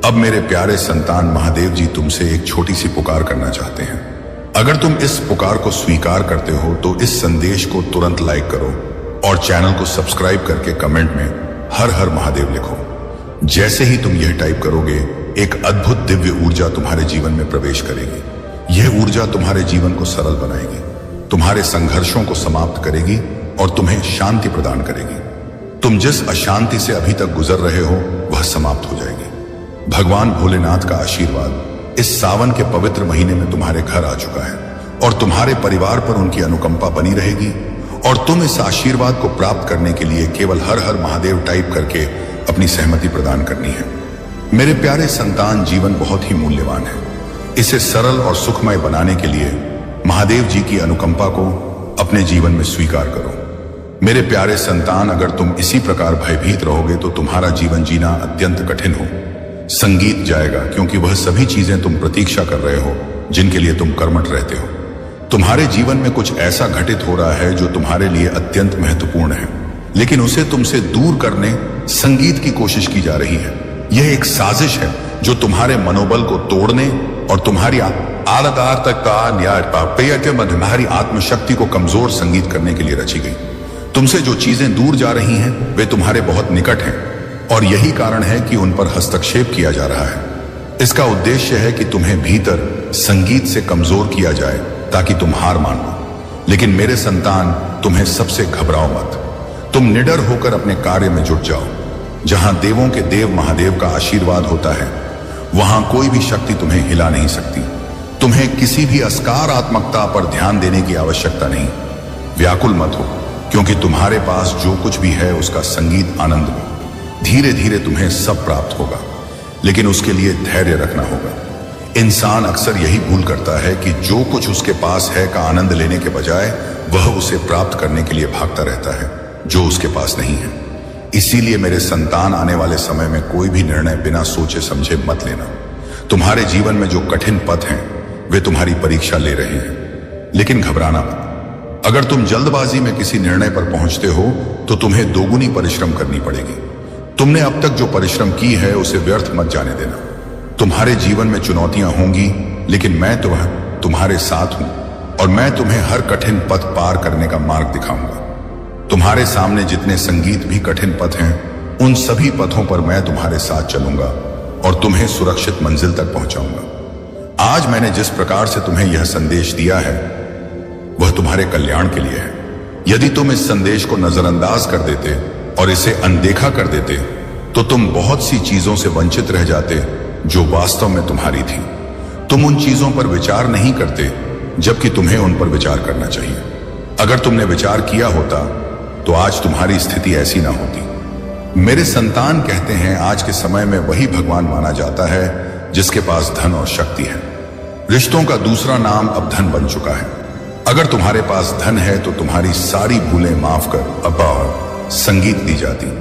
अब मेरे प्यारे संतान, महादेव जी तुमसे एक छोटी सी पुकार करना चाहते हैं। अगर तुम इस पुकार को स्वीकार करते हो तो इस संदेश को तुरंत लाइक करो और चैनल को सब्सक्राइब करके कमेंट में हर हर महादेव लिखो। जैसे ही तुम यह टाइप करोगे, एक अद्भुत दिव्य ऊर्जा तुम्हारे जीवन में प्रवेश करेगी। यह ऊर्जा तुम्हारे जीवन को सरल बनाएगी, तुम्हारे संघर्षों को समाप्त करेगी और तुम्हें शांति प्रदान करेगी। तुम जिस अशांति से अभी तक गुजर रहे हो, वह समाप्त हो जाएगी। भगवान भोलेनाथ का आशीर्वाद इस सावन के पवित्र महीने में तुम्हारे घर आ चुका है और तुम्हारे परिवार पर उनकी अनुकंपा बनी रहेगी। और तुम इस आशीर्वाद को प्राप्त करने के लिए केवल हर हर महादेव टाइप करके अपनी सहमति प्रदान करनी है। मेरे प्यारे संतान, जीवन बहुत ही मूल्यवान है। इसे सरल और सुखमय बनाने के लिए महादेव जी की अनुकंपा को अपने जीवन में स्वीकार करो। मेरे प्यारे संतान, अगर तुम इसी प्रकार भयभीत रहोगे तो तुम्हारा जीवन जीना अत्यंत कठिन हो। संगीत जाएगा, क्योंकि वह सभी चीजें तुम प्रतीक्षा कर रहे हो जिनके लिए तुम कर्मठ रहते हो। तुम्हारे जीवन में कुछ ऐसा घटित हो रहा है जो तुम्हारे लिए अत्यंत महत्वपूर्ण है, लेकिन उसे तुमसे दूर करने संगीत की कोशिश की जा रही है। यह एक साजिश है जो तुम्हारे मनोबल को तोड़ने और तुम्हारी तुम्हारी आत्मशक्ति को कमजोर संगीत करने के लिए रची गई। तुमसे जो चीजें दूर जा रही हैं, वे तुम्हारे बहुत निकट हैं। और यही कारण है कि उन पर हस्तक्षेप किया जा रहा है। इसका उद्देश्य है कि तुम्हें भीतर संगीत से कमजोर किया जाए ताकि तुम हार मान लो। लेकिन मेरे संतान, तुम्हें सबसे घबराओ मत। तुम निडर होकर अपने कार्य में जुट जाओ। जहां देवों के देव महादेव का आशीर्वाद होता है, वहां कोई भी शक्ति तुम्हें हिला नहीं सकती। तुम्हें किसी भी असकारात्मकता पर ध्यान देने की आवश्यकता नहीं। व्याकुल मत हो, क्योंकि तुम्हारे पास जो कुछ भी है उसका संगीत आनंद लो। धीरे धीरे तुम्हें सब प्राप्त होगा, लेकिन उसके लिए धैर्य रखना होगा। इंसान अक्सर यही भूल करता है कि जो कुछ उसके पास है का आनंद लेने के बजाय वह उसे प्राप्त करने के लिए भागता रहता है जो उसके पास नहीं है। इसीलिए मेरे संतान, आने वाले समय में कोई भी निर्णय बिना सोचे समझे मत लेना। तुम्हारे जीवन में जो कठिन पथ हैं वे तुम्हारी परीक्षा ले रहे हैं, लेकिन घबराना मत। अगर तुम जल्दबाजी में किसी निर्णय पर पहुंचते हो तो तुम्हें दोगुनी परिश्रम करनी पड़ेगी। तुमने अब तक जो परिश्रम की है उसे व्यर्थ मत जाने देना। तुम्हारे जीवन में चुनौतियां होंगी, लेकिन मैं तुम्हारे साथ हूं और मैं तुम्हें हर कठिन पथ पार करने का मार्ग दिखाऊंगा। तुम्हारे सामने जितने संगीत भी कठिन पथ हैं, उन सभी पथों पर मैं तुम्हारे साथ चलूंगा और तुम्हें सुरक्षित मंजिल तक पहुंचाऊंगा। आज मैंने जिस प्रकार से तुम्हें यह संदेश दिया है वह तुम्हारे कल्याण के लिए है। यदि तुम इस संदेश को नजरअंदाज कर देते और इसे अनदेखा कर देते तो तुम बहुत सी चीजों से वंचित रह जाते जो वास्तव में तुम्हारी थी। तुम उन चीजों पर विचार नहीं करते जबकि तुम्हें उन पर विचार करना चाहिए। अगर तुमने विचार किया होता तो आज तुम्हारी स्थिति ऐसी ना होती। मेरे संतान कहते हैं, आज के समय में वही भगवान माना जाता है जिसके पास धन और शक्ति है। रिश्तों का दूसरा नाम अब धन बन चुका है। अगर तुम्हारे पास धन है तो तुम्हारी सारी भूलें माफ कर अब्बा और संगीत दी जाती।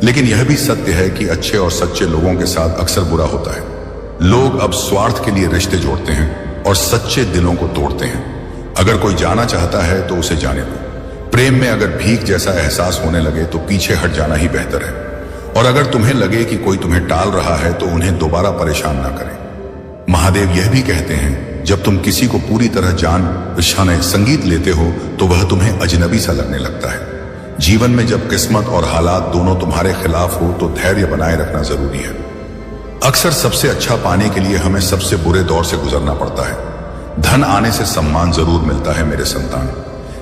लेकिन यह भी सत्य है कि अच्छे और सच्चे लोगों के साथ अक्सर बुरा होता है। लोग अब स्वार्थ के लिए रिश्ते जोड़ते हैं और सच्चे दिलों को तोड़ते हैं। अगर कोई जाना चाहता है तो उसे जाने दो। प्रेम में अगर भीख जैसा एहसास होने लगे तो पीछे हट जाना ही बेहतर है। और अगर तुम्हें लगे कि कोई तुम्हें टाल रहा है तो उन्हें दोबारा परेशान ना करें। महादेव यह भी कहते हैं, जब तुम किसी को पूरी तरह जान पहचाने संगीत लेते हो तो वह तुम्हें अजनबी सा लगने लगता है। जीवन में जब किस्मत और हालात दोनों तुम्हारे खिलाफ हो तो धैर्य बनाए रखना जरूरी है। अक्सर सबसे अच्छा पाने के लिए हमें सबसे बुरे दौर से गुजरना पड़ता है। धन आने से सम्मान जरूर मिलता है मेरे संतान,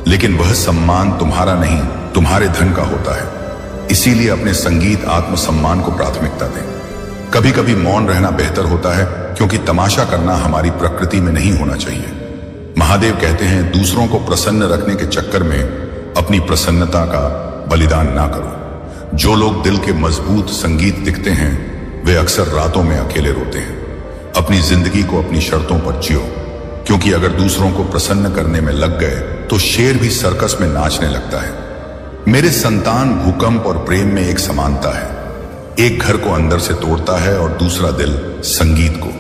लेकिन वह सम्मान तुम्हारा नहीं, तुम्हारे धन का होता है। इसीलिए अपने संगीत आत्मसम्मान को प्राथमिकता दें। कभी कभी मौन रहना बेहतर होता है, क्योंकि तमाशा करना हमारी प्रकृति में नहीं होना चाहिए। महादेव कहते हैं, दूसरों को प्रसन्न रखने के चक्कर में अपनी प्रसन्नता का बलिदान ना करो। जो लोग दिल के मजबूत संगीत दिखते हैं वे अक्सर रातों में अकेले रोते हैं। अपनी जिंदगी को अपनी शर्तों पर जियो, क्योंकि अगर दूसरों को प्रसन्न करने में लग गए तो शेर भी सर्कस में नाचने लगता है। मेरे संतान, भूकंप और प्रेम में एक समानता है। एक घर को अंदर से तोड़ता है और दूसरा दिल संगीत को।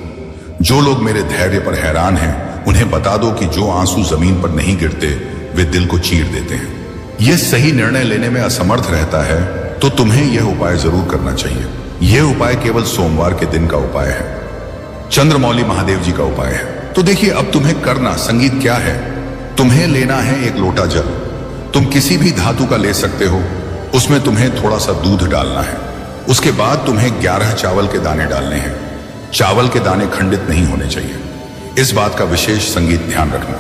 जो लोग मेरे धैर्य पर हैरान हैं उन्हें बता दो कि जो आंसू जमीन पर नहीं गिरते वे दिल को चीर देते हैं। यह सही निर्णय लेने में असमर्थ रहता है तो तुम्हें यह उपाय जरूर करना चाहिए। यह उपाय केवल सोमवार के दिन का उपाय है, चंद्रमौली महादेव जी का उपाय है। तो देखिए, अब तुम्हें करना संगीत क्या है। तुम्हें लेना है एक लोटा जल। तुम किसी भी धातु का ले सकते हो। उसमें तुम्हें थोड़ा सा दूध डालना है। उसके बाद तुम्हें 11 चावल के दाने डालने हैं। चावल के दाने खंडित नहीं होने चाहिए, इस बात का विशेष संगीत ध्यान रखना।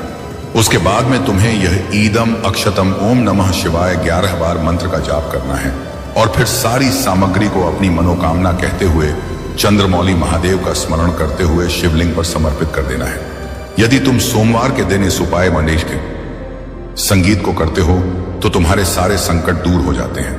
उसके बाद में तुम्हें यह ईदम अक्षतम ओम नमः शिवाय 11 बार मंत्र का जाप करना है और फिर सारी सामग्री को अपनी मनोकामना कहते हुए चंद्रमौली महादेव का स्मरण करते हुए शिवलिंग पर समर्पित कर देना है। यदि तुम सोमवार के दिन इस उपाय मनीष के संगीत को करते हो तो तुम्हारे सारे संकट दूर हो जाते हैं।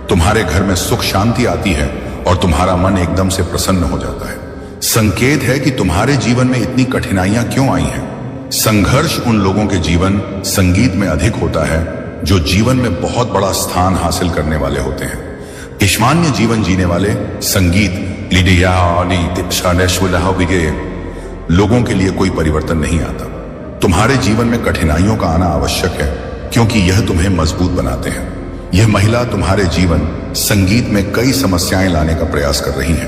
तुम्हारे घर में सुख शांति आती है और तुम्हारा मन एकदम से प्रसन्न हो जाता है। संकेत है कि तुम्हारे जीवन में इतनी कठिनाइयां क्यों आई हैं। संघर्ष उन लोगों के जीवन संगीत में अधिक होता है जो जीवन में बहुत बड़ा स्थान हासिल करने वाले होते हैं। ईश्मान्य जीवन जीने वाले संगीत लोगों के लिए कोई परिवर्तन नहीं आता। तुम्हारे जीवन में कठिनाइयों का आना आवश्यक है, क्योंकि यह तुम्हें मजबूत बनाते हैं। यह महिला तुम्हारे जीवन संगीत में कई समस्याएं लाने का प्रयास कर रही है,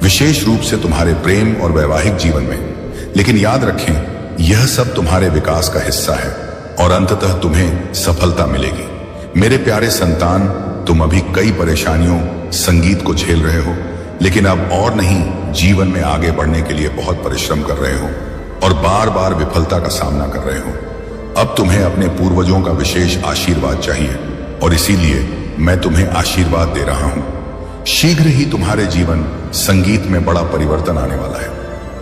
विशेष रूप से तुम्हारे प्रेम और वैवाहिक जीवन में। लेकिन याद रखें, यह सब तुम्हारे विकास का हिस्सा है और अंततः तुम्हें सफलता मिलेगी। मेरे प्यारे संतान, तुम अभी कई परेशानियों संगीत को झेल रहे हो, लेकिन अब और नहीं जीवन में आगे बढ़ने के लिए बहुत परिश्रम कर रहे हो और बार बार विफलता का सामना कर रहे हो। अब तुम्हें अपने पूर्वजों का विशेष आशीर्वाद चाहिए और इसीलिए मैं तुम्हें आशीर्वाद दे रहा हूं। शीघ्र ही तुम्हारे जीवन संगीत में बड़ा परिवर्तन आने वाला है।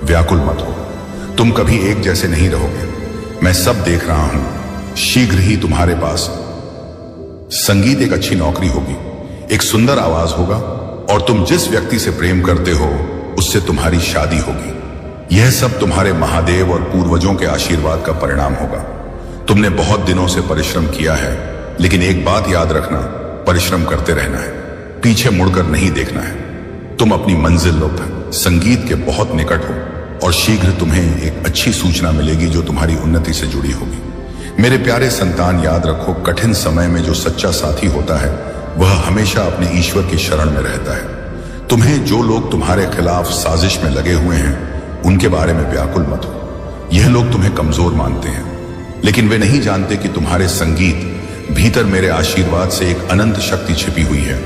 व्याकुल मत हो, तुम कभी एक जैसे नहीं रहोगे। मैं सब देख रहा हूं। शीघ्र ही तुम्हारे पास संगीत एक अच्छी नौकरी होगी, एक सुंदर आवाज होगा और तुम जिस व्यक्ति से प्रेम करते हो उससे तुम्हारी शादी होगी। यह सब तुम्हारे महादेव और पूर्वजों के आशीर्वाद का परिणाम होगा। तुमने बहुत दिनों से परिश्रम किया है, लेकिन एक बात याद रखना, परिश्रम करते रहना है, पीछे मुड़कर नहीं देखना है। तुम अपनी मंजिल संगीत के बहुत निकट हो और शीघ्र तुम्हें एक अच्छी सूचना मिलेगी जो तुम्हारी उन्नति से जुड़ी होगी। मेरे प्यारे संतान, याद रखो, कठिन समय में जो सच्चा साथी होता है वह हमेशा अपने ईश्वर की शरण में रहता है। तुम्हें जो लोग तुम्हारे खिलाफ साजिश में लगे हुए हैं उनके बारे में व्याकुल मत हो। यह लोग तुम्हें कमजोर मानते हैं, लेकिन वे नहीं जानते कि तुम्हारे संगीत भीतर मेरे आशीर्वाद से एक अनंत शक्ति छिपी हुई है।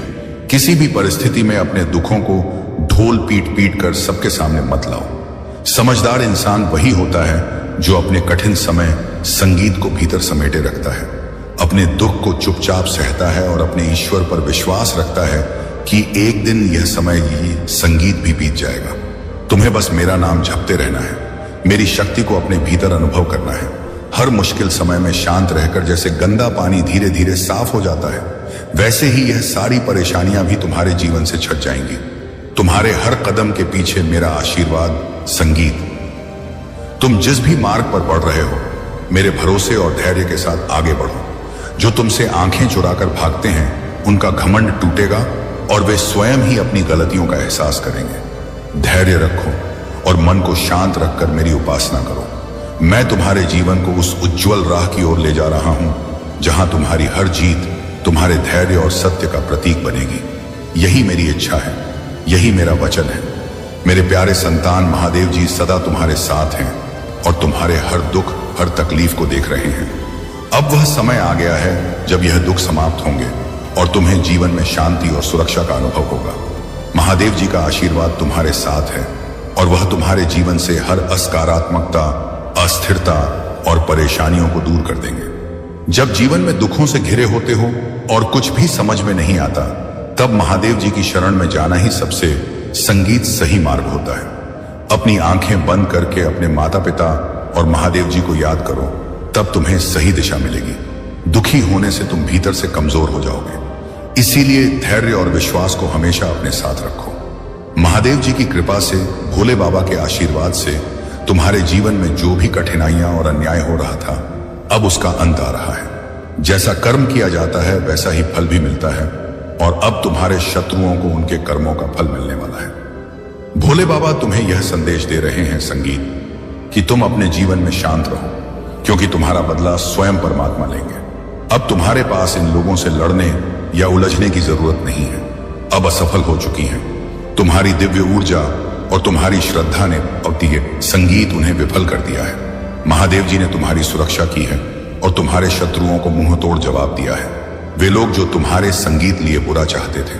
किसी भी परिस्थिति में अपने दुखों को ढोल पीट पीट कर सबके सामने मत लाओ। समझदार इंसान वही होता है जो अपने कठिन समय संगीत को भीतर समेटे रखता है, अपने दुख को चुपचाप सहता है और अपने ईश्वर पर विश्वास रखता है कि एक दिन यह समय ही संगीत भी बीत जाएगा। तुम्हें बस मेरा नाम जपते रहना है, मेरी शक्ति को अपने भीतर अनुभव करना है। हर मुश्किल समय में शांत रहकर जैसे गंदा पानी धीरे धीरे साफ हो जाता है, वैसे ही यह सारी परेशानियां भी तुम्हारे जीवन से छट जाएंगी। तुम्हारे हर कदम के पीछे मेरा आशीर्वाद संगीत। तुम जिस भी मार्ग पर बढ़ रहे हो, मेरे भरोसे और धैर्य के साथ आगे बढ़ो। जो तुमसे आंखें चुराकर भागते हैं उनका घमंड टूटेगा और वे स्वयं ही अपनी गलतियों का एहसास करेंगे। धैर्य रखो और मन को शांत रखकर मेरी उपासना करो। मैं तुम्हारे जीवन को उस उज्जवल राह की ओर ले जा रहा हूं जहां तुम्हारी हर जीत तुम्हारे धैर्य और सत्य का प्रतीक बनेगी। यही मेरी इच्छा है, यही मेरा वचन है। मेरे प्यारे संतान, महादेव जी सदा तुम्हारे साथ हैं और तुम्हारे हर दुख, हर तकलीफ को देख रहे हैं। अब वह समय आ गया है जब यह दुख समाप्त होंगे और तुम्हें जीवन में शांति और सुरक्षा का अनुभव होगा। महादेव जी का आशीर्वाद तुम्हारे साथ है और वह तुम्हारे जीवन से हर असकारात्मकता, अस्थिरता और परेशानियों को दूर कर देंगे। जब जीवन में दुखों से घिरे होते हो और कुछ भी समझ में नहीं आता, तब महादेव जी की शरण में जाना ही सबसे संगीत सही मार्ग होता है। अपनी आंखें बंद करके अपने माता पिता और महादेव जी को याद करो, तब तुम्हें सही दिशा मिलेगी। दुखी होने से तुम भीतर से कमजोर हो जाओगे। इसीलिए धैर्य और विश्वास को हमेशा अपने साथ रखो। महादेव जी की कृपा से, भोले बाबा के आशीर्वाद से तुम्हारे जीवन में जो भी कठिनाइयां और अन्याय हो रहा था, अब उसका अंत आ रहा है। जैसा कर्म किया जाता है वैसा ही फल भी मिलता है और अब तुम्हारे शत्रुओं को उनके कर्मों का फल मिलने वाला है। भोले बाबा तुम्हें यह संदेश दे रहे हैं संगीत, कि तुम अपने जीवन में शांत रहो, क्योंकि तुम्हारा बदला स्वयं परमात्मा लेंगे। अब तुम्हारे पास इन लोगों से लड़ने या उलझने की जरूरत नहीं है। अब असफल हो चुकी हैं। तुम्हारी दिव्य ऊर्जा और तुम्हारी श्रद्धा ने अब संगीत उन्हें विफल कर दिया है। महादेव जी ने तुम्हारी सुरक्षा की है और तुम्हारे शत्रुओं को मुंह तोड़ जवाब दिया है। वे लोग जो तुम्हारे संगीत लिए बुरा चाहते थे,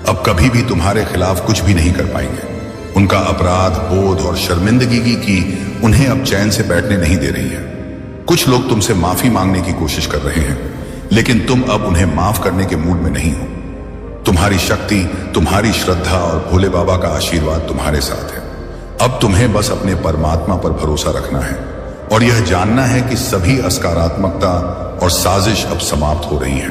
अब कभी भी तुम्हारे खिलाफ कुछ भी नहीं कर पाएंगे। उनका अपराध बोध और शर्मिंदगी की उन्हें अब चैन से बैठने नहीं दे रही है। कुछ लोग तुमसे माफी मांगने की कोशिश कर रहे हैं, लेकिन तुम अब उन्हें माफ करने के मूड में नहीं हो। तुम्हारी शक्ति, तुम्हारी श्रद्धा और भोले बाबा का आशीर्वाद तुम्हारे साथ है। अब तुम्हें बस अपने परमात्मा पर भरोसा रखना है और यह जानना है कि सभी असकारात्मकता और साजिश अब समाप्त हो रही है।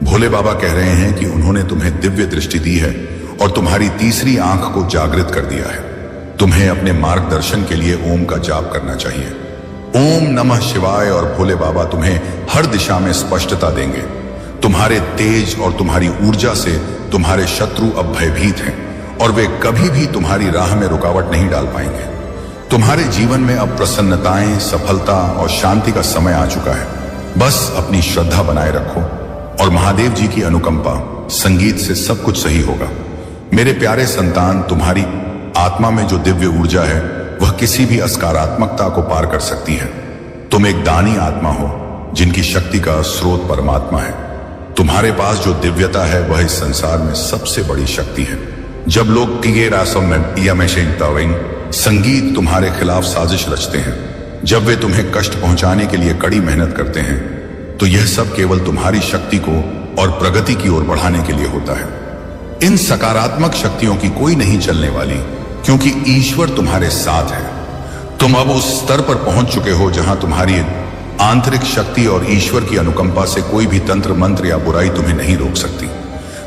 भोले बाबा कह रहे हैं कि उन्होंने तुम्हें दिव्य दृष्टि दी है और तुम्हारी तीसरी आंख को जागृत कर दिया है। तुम्हें अपने मार्गदर्शन के लिए ओम का जाप करना चाहिए। ओम नमः शिवाय और भोले बाबा तुम्हें हर दिशा में स्पष्टता देंगे। तुम्हारे तेज और तुम्हारी ऊर्जा से तुम्हारे शत्रु अब भयभीत हैं और वे कभी भी तुम्हारी राह में रुकावट नहीं डाल पाएंगे। तुम्हारे जीवन में अब प्रसन्नताएं, सफलता और शांति का समय आ चुका है। बस अपनी श्रद्धा बनाए रखो और महादेव जी की अनुकंपा, संगीत से सब कुछ सही होगा। मेरे प्यारे संतान, तुम्हारी आत्मा में जो दिव्य ऊर्जा है वह किसी भी असकारात्मकता को पार कर सकती है। तुम एक दानी आत्मा हो जिनकी शक्ति का स्रोत परमात्मा है। तुम्हारे पास जो दिव्यता है वह इस संसार में सबसे बड़ी शक्ति है। जब लोग संगीत तुम्हारे खिलाफ साजिश रचते हैं, जब वे तुम्हें कष्ट पहुंचाने के लिए कड़ी मेहनत करते हैं, तो यह सब केवल तुम्हारी शक्ति को और प्रगति की ओर बढ़ाने के लिए होता है। इन सकारात्मक शक्तियों की कोई नहीं चलने वाली, क्योंकि ईश्वर तुम्हारे साथ है। तुम अब उस स्तर पर पहुंच चुके हो जहां तुम्हारी आंतरिक शक्ति और ईश्वर की अनुकंपा से कोई भी तंत्र मंत्र या बुराई तुम्हें नहीं रोक सकती।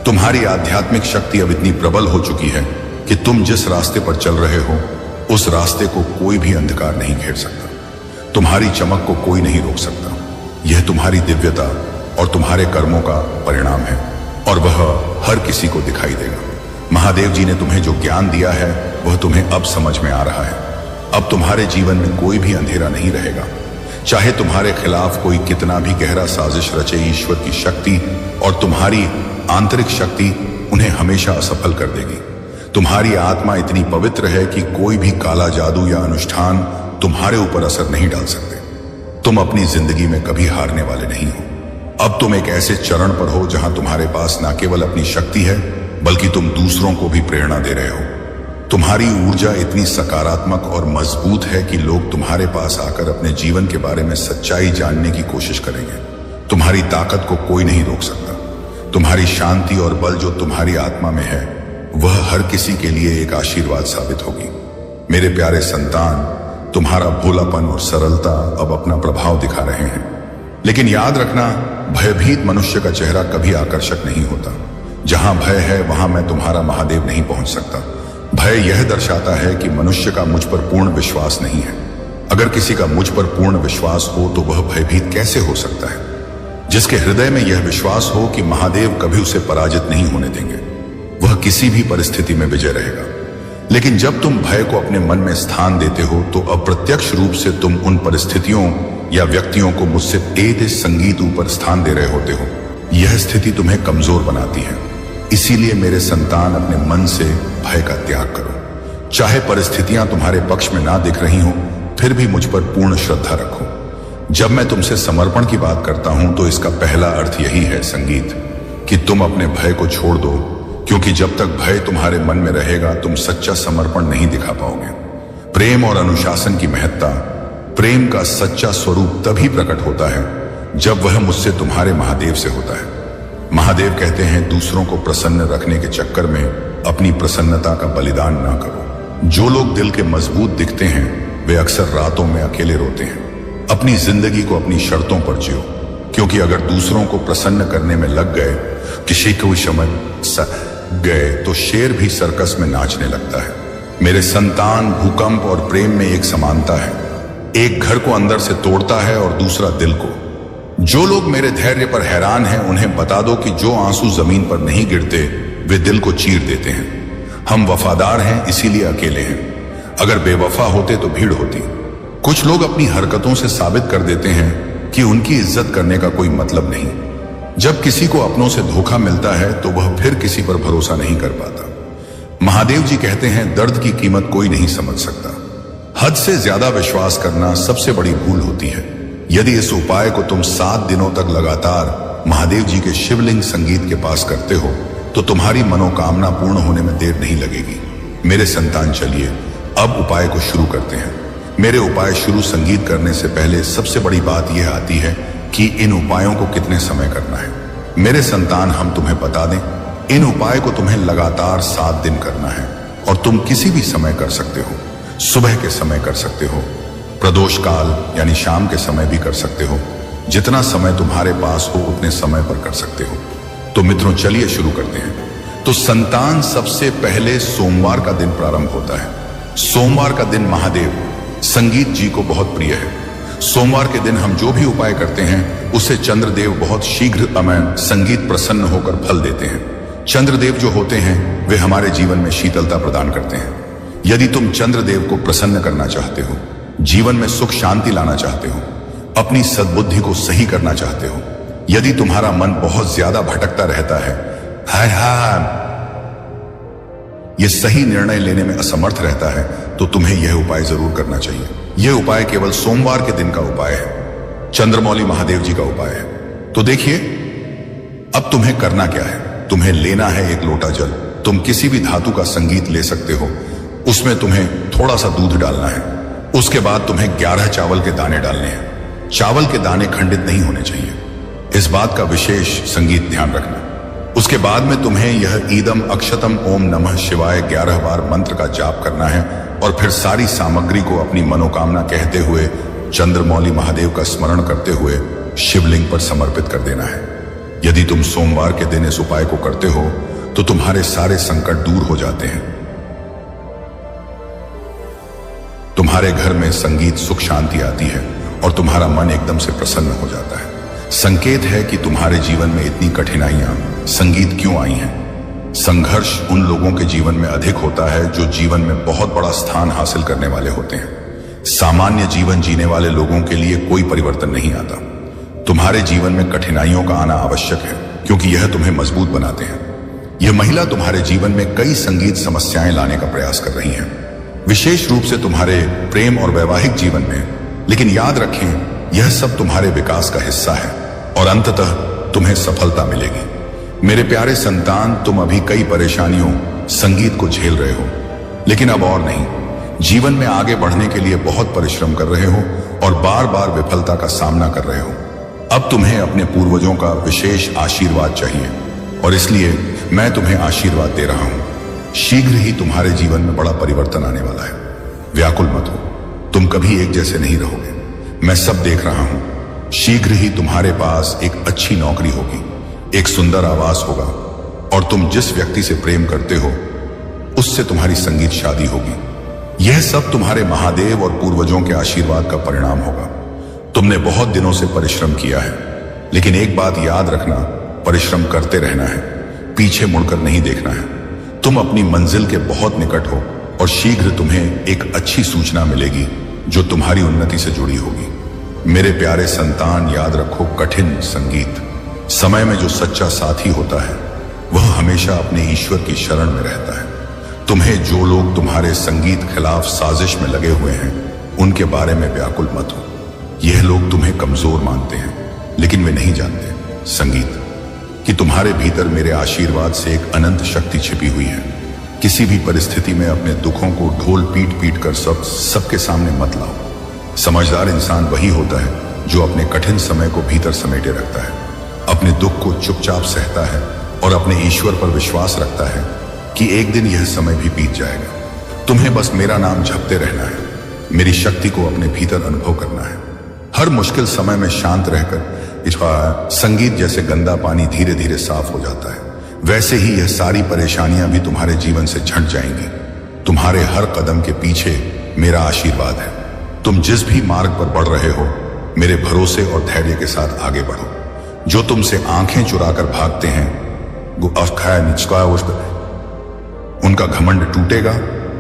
तुम्हारी आध्यात्मिक शक्ति अब इतनी प्रबल हो चुकी है कि तुम जिस रास्ते पर चल रहे हो उस रास्ते को कोई भी अंधकार नहीं घेर सकता। तुम्हारी चमक को कोई नहीं रोक सकता। यह तुम्हारी दिव्यता और तुम्हारे कर्मों का परिणाम है, और वह हर किसी को दिखाई देगा। महादेव जी ने तुम्हें जो ज्ञान दिया है वह तुम्हें अब समझ में आ रहा है। अब तुम्हारे जीवन में कोई भी अंधेरा नहीं रहेगा। चाहे तुम्हारे खिलाफ कोई कितना भी गहरा साजिश रचे, ईश्वर की शक्ति और तुम्हारी आंतरिक शक्ति उन्हें हमेशा असफल कर देगी। तुम्हारी आत्मा इतनी पवित्र है कि कोई भी काला जादू या अनुष्ठान तुम्हारे ऊपर असर नहीं डाल सकते। तुम अपनी जिंदगी में कभी हारने वाले नहीं हो। अब तुम एक ऐसे चरण पर हो जहां तुम्हारे पास न केवल अपनी शक्ति है, बल्कि तुम दूसरों को भी प्रेरणा दे रहे हो। तुम्हारी ऊर्जा इतनी सकारात्मक और मजबूत है कि लोग तुम्हारे पास आकर अपने जीवन के बारे में सच्चाई जानने की कोशिश करेंगे। तुम्हारी ताकत को कोई नहीं रोक सकता। तुम्हारी शांति और बल जो तुम्हारी आत्मा में है वह हर किसी के लिए एक आशीर्वाद साबित होगी। मेरे प्यारे संतान, तुम्हारा भोलापन और सरलता अब अपना प्रभाव दिखा रहे हैं। लेकिन याद रखना, भयभीत मनुष्य का चेहरा कभी आकर्षक नहीं होता। जहां भय है वहां मैं तुम्हारा महादेव नहीं पहुंच सकता। भय यह दर्शाता है कि मनुष्य का मुझ पर पूर्ण विश्वास नहीं है। अगर किसी का मुझ पर पूर्ण विश्वास हो तो वह भयभीत कैसे हो सकता है? जिसके हृदय में यह विश्वास हो कि महादेव कभी उसे पराजित नहीं होने देंगे, वह किसी भी परिस्थिति में विजय रहेगा। लेकिन जब तुम भय को अपने मन में स्थान देते हो तो अप्रत्यक्ष रूप से तुम उन परिस्थितियों या व्यक्तियों को मुझसे तेज संगीत ऊपर स्थान दे रहे होते हो। यह स्थिति तुम्हें कमजोर बनाती है। इसीलिए मेरे संतान, अपने मन से भय का त्याग करो। चाहे परिस्थितियां तुम्हारे पक्ष में ना दिख रही हो, फिर भी मुझ पर पूर्ण श्रद्धा रखो। जब मैं तुमसे समर्पण की बात करता हूं तो इसका पहला अर्थ यही है संगीत, कि तुम अपने भय को छोड़ दो, क्योंकि जब तक भय तुम्हारे मन में रहेगा तुम सच्चा समर्पण नहीं दिखा पाओगे। प्रेम और अनुशासन की महत्ता, प्रेम का सच्चा स्वरूप तभी प्रकट होता है जब वह मुझसे तुम्हारे महादेव से होता है। महादेव कहते हैं, दूसरों को प्रसन्न रखने के चक्कर में अपनी प्रसन्नता का बलिदान ना करो। जो लोग दिल के मजबूत दिखते हैं वे अक्सर रातों में अकेले रोते हैं। अपनी जिंदगी को अपनी शर्तों पर जियो, क्योंकि अगर दूसरों को प्रसन्न करने में लग गए, किसी को समझ गए, तो शेर भी सर्कस में नाचने लगता है। मेरे संतान, भूकंप और प्रेम में एक समानता है। एक घर को अंदर से तोड़ता है और दूसरा दिल को। जो लोग मेरे धैर्य पर हैरान हैं उन्हें बता दो कि जो आंसू जमीन पर नहीं गिरते वे दिल को चीर देते हैं। हम वफादार हैं इसीलिए अकेले हैं। अगर बेवफा होते तो भीड़ होती। कुछ लोग अपनी हरकतों से साबित कर देते हैं कि उनकी इज्जत करने का कोई मतलब नहीं। जब किसी को अपनों से धोखा मिलता है तो वह फिर किसी पर भरोसा नहीं कर पाता। महादेव जी कहते हैं, दर्द की कीमत कोई नहीं समझ सकता। हद से ज्यादा विश्वास करना सबसे बड़ी भूल होती है। यदि इस उपाय को तुम 7 दिनों तक लगातार महादेव जी के शिवलिंग संगीत के पास करते हो तो तुम्हारी मनोकामना पूर्ण होने में देर नहीं लगेगी। मेरे संतान, चलिए अब उपाय को शुरू करते हैं। मेरे उपाय शुरू संगीत करने से पहले सबसे बड़ी बात यह आती है कि इन उपायों को कितने समय करना है। मेरे संतान, हम तुम्हें बता दें, इन उपाय को तुम्हें लगातार 7 दिन करना है और तुम किसी भी समय कर सकते हो। सुबह के समय कर सकते हो, प्रदोष काल यानी शाम के समय भी कर सकते हो। जितना समय तुम्हारे पास हो उतने समय पर कर सकते हो। तो मित्रों, चलिए शुरू करते हैं। तो संतान, सबसे पहले सोमवार का दिन प्रारंभ होता है। सोमवार का दिन महादेव संगीत जी को बहुत प्रिय है। सोमवार के दिन हम जो भी उपाय करते हैं उसे चंद्रदेव बहुत शीघ्र संगीत प्रसन्न होकर फल देते हैं। चंद्रदेव जो होते हैं वे हमारे जीवन में शीतलता प्रदान करते हैं। यदि तुम चंद्रदेव को प्रसन्न करना चाहते हो, जीवन में सुख शांति लाना चाहते हो, अपनी सद्बुद्धि को सही करना चाहते हो, यदि तुम्हारा मन बहुत ज्यादा भटकता रहता है, हाय हाय ये सही निर्णय लेने में असमर्थ रहता है, तो तुम्हें यह उपाय जरूर करना चाहिए। यह उपाय केवल सोमवार के दिन का उपाय है, चंद्रमौली महादेव जी का उपाय है। तो देखिए, अब तुम्हें करना क्या है? तुम्हें लेना है एक लोटा जल। तुम किसी भी धातु का संगीत ले सकते हो। उसमें तुम्हें थोड़ा सा दूध डालना है। उसके बाद तुम्हें 11 चावल के दाने डालने हैं। चावल के दाने खंडित नहीं होने चाहिए। इस बात का विशेष संगीत ध्यान रखना। उसके बाद में तुम्हें यह ईदम अक्षतम ओम नमः शिवाय 11 बार मंत्र का जाप करना है और फिर सारी सामग्री को अपनी मनोकामना कहते हुए चंद्रमौली महादेव का स्मरण करते हुए शिवलिंग पर समर्पित कर देना है। यदि तुम सोमवार के दिन इस उपाय को करते हो तो तुम्हारे सारे संकट दूर हो जाते हैं। तुम्हारे घर में संगीत सुख शांति आती है और तुम्हारा मन एकदम से प्रसन्न हो जाता है। संकेत है कि तुम्हारे जीवन में इतनी कठिनाइयां संगीत क्यों आई हैं। संघर्ष उन लोगों के जीवन में अधिक होता है जो जीवन में बहुत बड़ा स्थान हासिल करने वाले होते हैं। सामान्य जीवन जीने वाले लोगों के लिए कोई परिवर्तन नहीं आता। तुम्हारे जीवन में कठिनाइयों का आना आवश्यक है क्योंकि यह तुम्हें मजबूत बनाते हैं। यह महिला तुम्हारे जीवन में कई संगीत समस्याएं लाने का प्रयास कर रही है, विशेष रूप से तुम्हारे प्रेम और वैवाहिक जीवन में। लेकिन याद रखें, यह सब तुम्हारे विकास का हिस्सा है और अंततः तुम्हें सफलता मिलेगी। मेरे प्यारे संतान, तुम अभी कई परेशानियों संगीत को झेल रहे हो, लेकिन अब और नहीं। जीवन में आगे बढ़ने के लिए बहुत परिश्रम कर रहे हो और बार बार विफलता का सामना कर रहे हो। अब तुम्हें अपने पूर्वजों का विशेष आशीर्वाद चाहिए और इसलिए मैं तुम्हें आशीर्वाद दे रहा हूं। शीघ्र ही तुम्हारे जीवन में बड़ा परिवर्तन आने वाला है। व्याकुल मत हो, तुम कभी एक जैसे नहीं रहोगे। मैं सब देख रहा हूं। शीघ्र ही तुम्हारे पास एक अच्छी नौकरी होगी, एक सुंदर आवास होगा और तुम जिस व्यक्ति से प्रेम करते हो उससे तुम्हारी संगीत शादी होगी। यह सब तुम्हारे महादेव और पूर्वजों के आशीर्वाद का परिणाम होगा। तुमने बहुत दिनों से परिश्रम किया है, लेकिन एक बात याद रखना, परिश्रम करते रहना है, पीछे मुड़कर नहीं देखना है। तुम अपनी मंजिल के बहुत निकट हो और शीघ्र तुम्हें एक अच्छी सूचना मिलेगी जो तुम्हारी उन्नति से जुड़ी होगी। मेरे प्यारे संतान, याद रखो, कठिन संगीत समय में जो सच्चा साथी होता है वह हमेशा अपने ईश्वर की शरण में रहता है। तुम्हें जो लोग तुम्हारे संगीत खिलाफ साजिश में लगे हुए हैं उनके बारे में व्याकुल मत हो। यह लोग तुम्हें कमजोर मानते हैं, लेकिन वे नहीं जानते संगीत कि तुम्हारे भीतर मेरे आशीर्वाद से एक अनंत शक्ति छिपी हुई है। किसी भी परिस्थिति में अपने दुखों को ढोल पीट पीट कर सबके सामने मत लाओ। समझदार इंसान वही होता है जो अपने कठिन समय को भीतर समेटे रखता है, अपने दुख को चुपचाप सहता है और अपने ईश्वर पर विश्वास रखता है कि एक दिन यह समय भी बीत जाएगा। तुम्हें बस मेरा नाम जपते रहना है, मेरी शक्ति को अपने भीतर अनुभव करना है। हर मुश्किल समय में शांत रहकर संगीत जैसे गंदा पानी धीरे धीरे साफ हो जाता है, वैसे ही यह सारी परेशानियां भी तुम्हारे जीवन से झट जाएंगी। तुम्हारे हर कदम के पीछे मेरा आशीर्वाद है। तुम जिस भी मार्ग पर बढ़ रहे हो, मेरे भरोसे और धैर्य के साथ आगे बढ़ो। जो तुमसे आंखें चुराकर भागते हैं उनका घमंड टूटेगा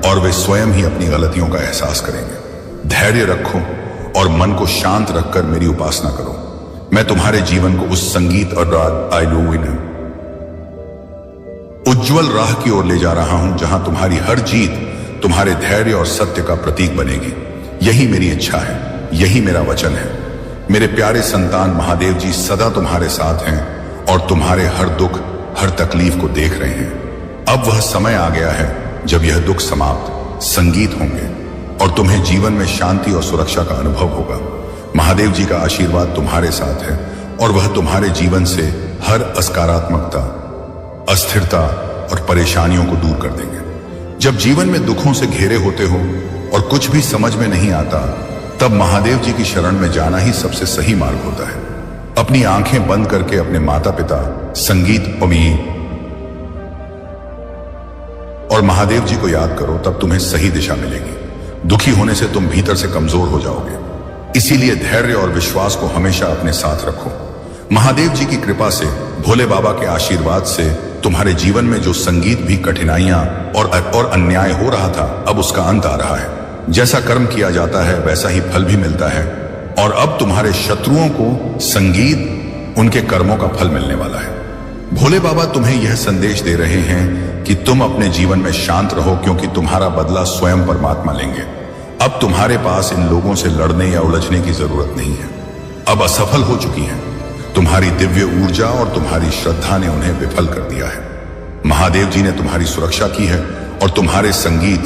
और वे स्वयं ही अपनी गलतियों का एहसास करेंगे। धैर्य रखो और मन को शांत रखकर मेरी उपासना करो। मैं तुम्हारे जीवन को उस संगीत और उज्जवल राह की ओर ले जा रहा हूं जहां तुम्हारी हर जीत तुम्हारे धैर्य और सत्य का प्रतीक बनेगी। यही मेरी इच्छा है, यही मेरा वचन है। मेरे प्यारे संतान, महादेव जी सदा तुम्हारे साथ हैं और तुम्हारे हर दुख, हर तकलीफ को देख रहे हैं। अब वह समय आ गया है जब यह दुख समाप्त, संगीत होंगे और तुम्हें जीवन में शांति और सुरक्षा का अनुभव होगा। महादेव जी का आशीर्वाद तुम्हारे साथ है और वह तुम्हारे जीवन से हर असकारात्मकता, अस्थिरता और परेशानियों को दूर कर देंगे। जब जीवन में दुखों से घेरे होते हो और कुछ भी समझ में नहीं आता, तब महादेव जी की शरण में जाना ही सबसे सही मार्ग होता है। अपनी आंखें बंद करके अपने माता पिता, संगीत और महादेव जी को याद करो, तब तुम्हें सही दिशा मिलेगी। दुखी होने से तुम भीतर से कमजोर हो जाओगे। इसीलिए धैर्य और विश्वास को हमेशा अपने साथ रखो। महादेव जी की कृपा से, भोले बाबा के आशीर्वाद से तुम्हारे जीवन में जो संगीत भी कठिनाइयां और अन्याय हो रहा था, अब उसका अंत आ रहा है। जैसा कर्म किया जाता है वैसा ही फल भी मिलता है और अब तुम्हारे शत्रुओं को संगीत उनके कर्मों का फल मिलने वाला है। भोले बाबा तुम्हें यह संदेश दे रहे हैं कि तुम अपने जीवन में शांत रहो, क्योंकि तुम्हारा बदला स्वयं परमात्मा लेंगे। अब तुम्हारे पास इन लोगों से लड़ने या उलझने की जरूरत नहीं है। अब असफल हो चुकी हैं तुम्हारी दिव्य ऊर्जा और तुम्हारी श्रद्धा ने उन्हें विफल कर दिया है। महादेव जी ने तुम्हारी सुरक्षा की है और तुम्हारे संगीत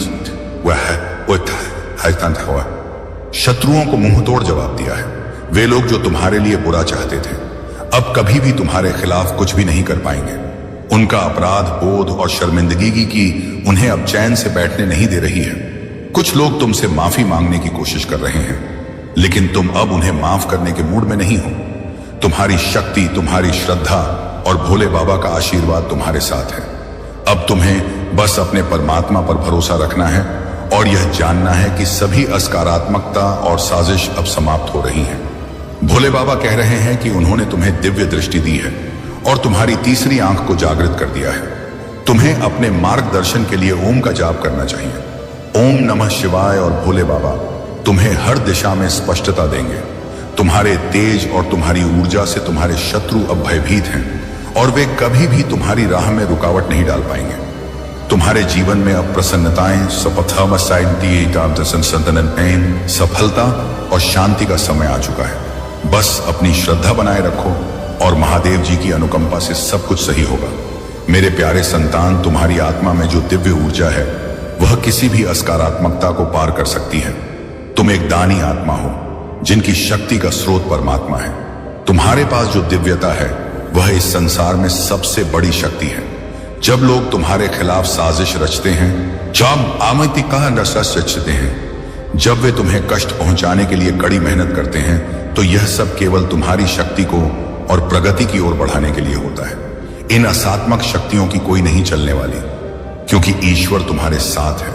शत्रुओं को मुंह तोड़ जवाब दिया है। वे लोग जो तुम्हारे लिए बुरा चाहते थे अब कभी भी तुम्हारे खिलाफ कुछ भी नहीं कर पाएंगे। उनका अपराध बोध और शर्मिंदगी की उन्हें अब चैन से बैठने नहीं दे रही है। कुछ लोग तुमसे माफी मांगने की कोशिश कर रहे हैं, लेकिन तुम अब उन्हें माफ करने के मूड में नहीं हो। तुम्हारी शक्ति, तुम्हारी श्रद्धा और भोले बाबा का आशीर्वाद तुम्हारे साथ है। अब तुम्हें बस अपने परमात्मा पर भरोसा रखना है और यह जानना है कि सभी असकारात्मकता और साजिश अब समाप्त हो रही है। भोले बाबा कह रहे हैं कि उन्होंने तुम्हें दिव्य दृष्टि दी है और तुम्हारी तीसरी आंख को जागृत कर दिया है। तुम्हें अपने मार्गदर्शन के लिए ओम का जाप करना चाहिए। ओम नमः शिवाय और भोले बाबा तुम्हें हर दिशा में स्पष्टता देंगे। तुम्हारे तेज और तुम्हारी ऊर्जा से तुम्हारे शत्रु अब भयभीत हैं और वे कभी भी तुम्हारी राह में रुकावट नहीं डाल पाएंगे। तुम्हारे जीवन में अब प्रसन्नताएं, सफलता और शांति का समय आ चुका है। बस अपनी श्रद्धा बनाए रखो और महादेव जी की अनुकंपा से सब कुछ सही होगा। मेरे प्यारे संतान, तुम्हारी आत्मा में जो दिव्य ऊर्जा है वह किसी भी असकारात्मकता को पार कर सकती है। तुम एक दानी आत्मा हो जिनकी शक्ति का स्रोत परमात्मा है। तुम्हारे पास जो दिव्यता है वह इस संसार में सबसे बड़ी शक्ति है। जब लोग तुम्हारे खिलाफ साजिश रचते हैं, जब वे तुम्हें कष्ट पहुंचाने के लिए कड़ी मेहनत करते हैं, तो यह सब केवल तुम्हारी शक्ति को और प्रगति की ओर बढ़ाने के लिए होता है। इन असात्मक शक्तियों की कोई नहीं चलने वाली, क्योंकि ईश्वर तुम्हारे साथ है।